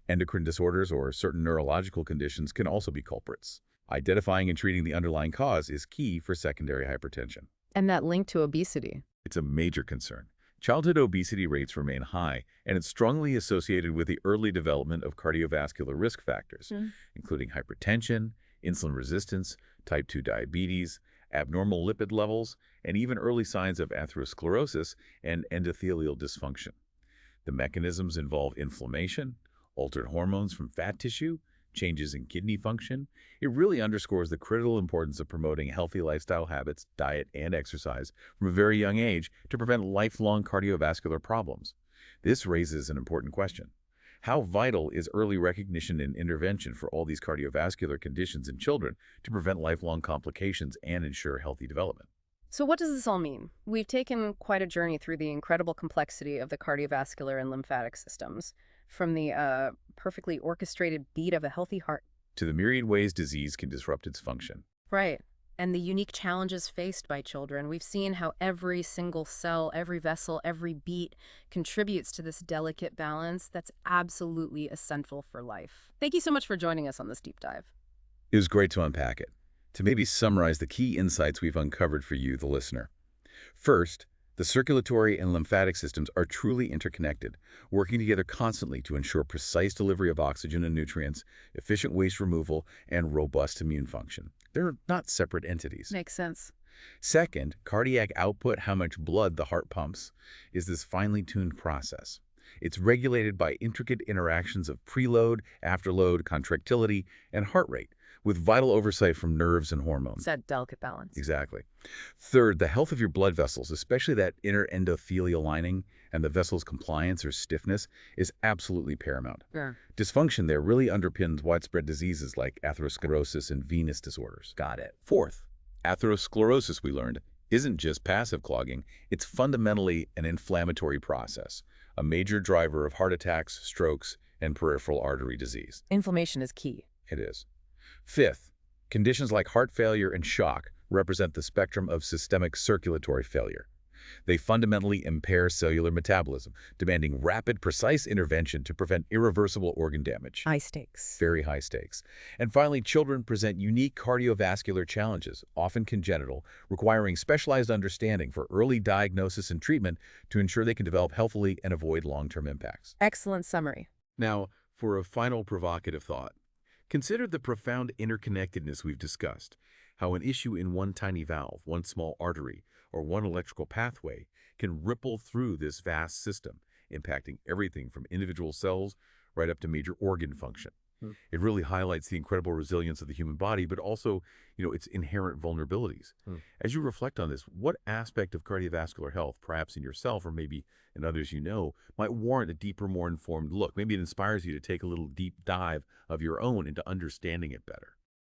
Endocrine disorders or certain neurological conditions can also be culprits. Identifying and treating the underlying cause is key for secondary hypertension. And that link to obesity. It's a major concern. Childhood obesity rates remain high, and it's strongly associated with the early development of cardiovascular risk factors, including hypertension, insulin resistance, type 2 diabetes, abnormal lipid levels, and even early signs of atherosclerosis and endothelial dysfunction. The mechanisms involve inflammation, altered hormones from fat tissue, changes in kidney function. It really underscores the critical importance of promoting healthy lifestyle habits, diet, and exercise from a very young age to prevent lifelong cardiovascular problems. This raises an important question. How vital is early recognition and intervention for all these cardiovascular conditions in children to prevent lifelong complications and ensure healthy development? So what does this all mean? We've taken quite a journey through the incredible complexity of the cardiovascular and lymphatic systems, from the perfectly orchestrated beat of a healthy heart. To the myriad ways disease can disrupt its function. Right. And the unique challenges faced by children. We've seen how every single cell, every vessel, every beat contributes to this delicate balance that's absolutely essential for life. Thank you so much for joining us on this deep dive. It was great to unpack it. To maybe summarize the key insights we've uncovered for you, the listener. First, the circulatory and lymphatic systems are truly interconnected, working together constantly to ensure precise delivery of oxygen and nutrients, efficient waste removal, and robust immune function. They're not separate entities. Makes sense. Second, cardiac output, how much blood the heart pumps, is this finely tuned process. It's regulated by intricate interactions of preload, afterload, contractility, and heart rate, with vital oversight from nerves and hormones. It's that delicate balance. Exactly. Third, the health of your blood vessels, especially that inner endothelial lining and the vessel's compliance or stiffness, is absolutely paramount. Yeah. Dysfunction there really underpins widespread diseases like atherosclerosis and venous disorders. Got it. Fourth, atherosclerosis, we learned, isn't just passive clogging, it's fundamentally an inflammatory process, a major driver of heart attacks, strokes, and peripheral artery disease. Inflammation is key. It is. Fifth, conditions like heart failure and shock represent the spectrum of systemic circulatory failure. They fundamentally impair cellular metabolism, demanding rapid, precise intervention to prevent irreversible organ damage. High stakes. Very high stakes. And finally, children present unique cardiovascular challenges, often congenital, requiring specialized understanding for early diagnosis and treatment to ensure they can develop healthily and avoid long-term impacts. Excellent summary. Now, for a final provocative thought, consider the profound interconnectedness we've discussed, how an issue in one tiny valve, one small artery, or one electrical pathway can ripple through this vast system, impacting everything from individual cells right up to major organ function. It really highlights the incredible resilience of the human body, but also, its inherent vulnerabilities. As you reflect on this, what aspect of cardiovascular health, perhaps in yourself or maybe in others might warrant a deeper, more informed look? Maybe it inspires you to take a little deep dive of your own into understanding it better.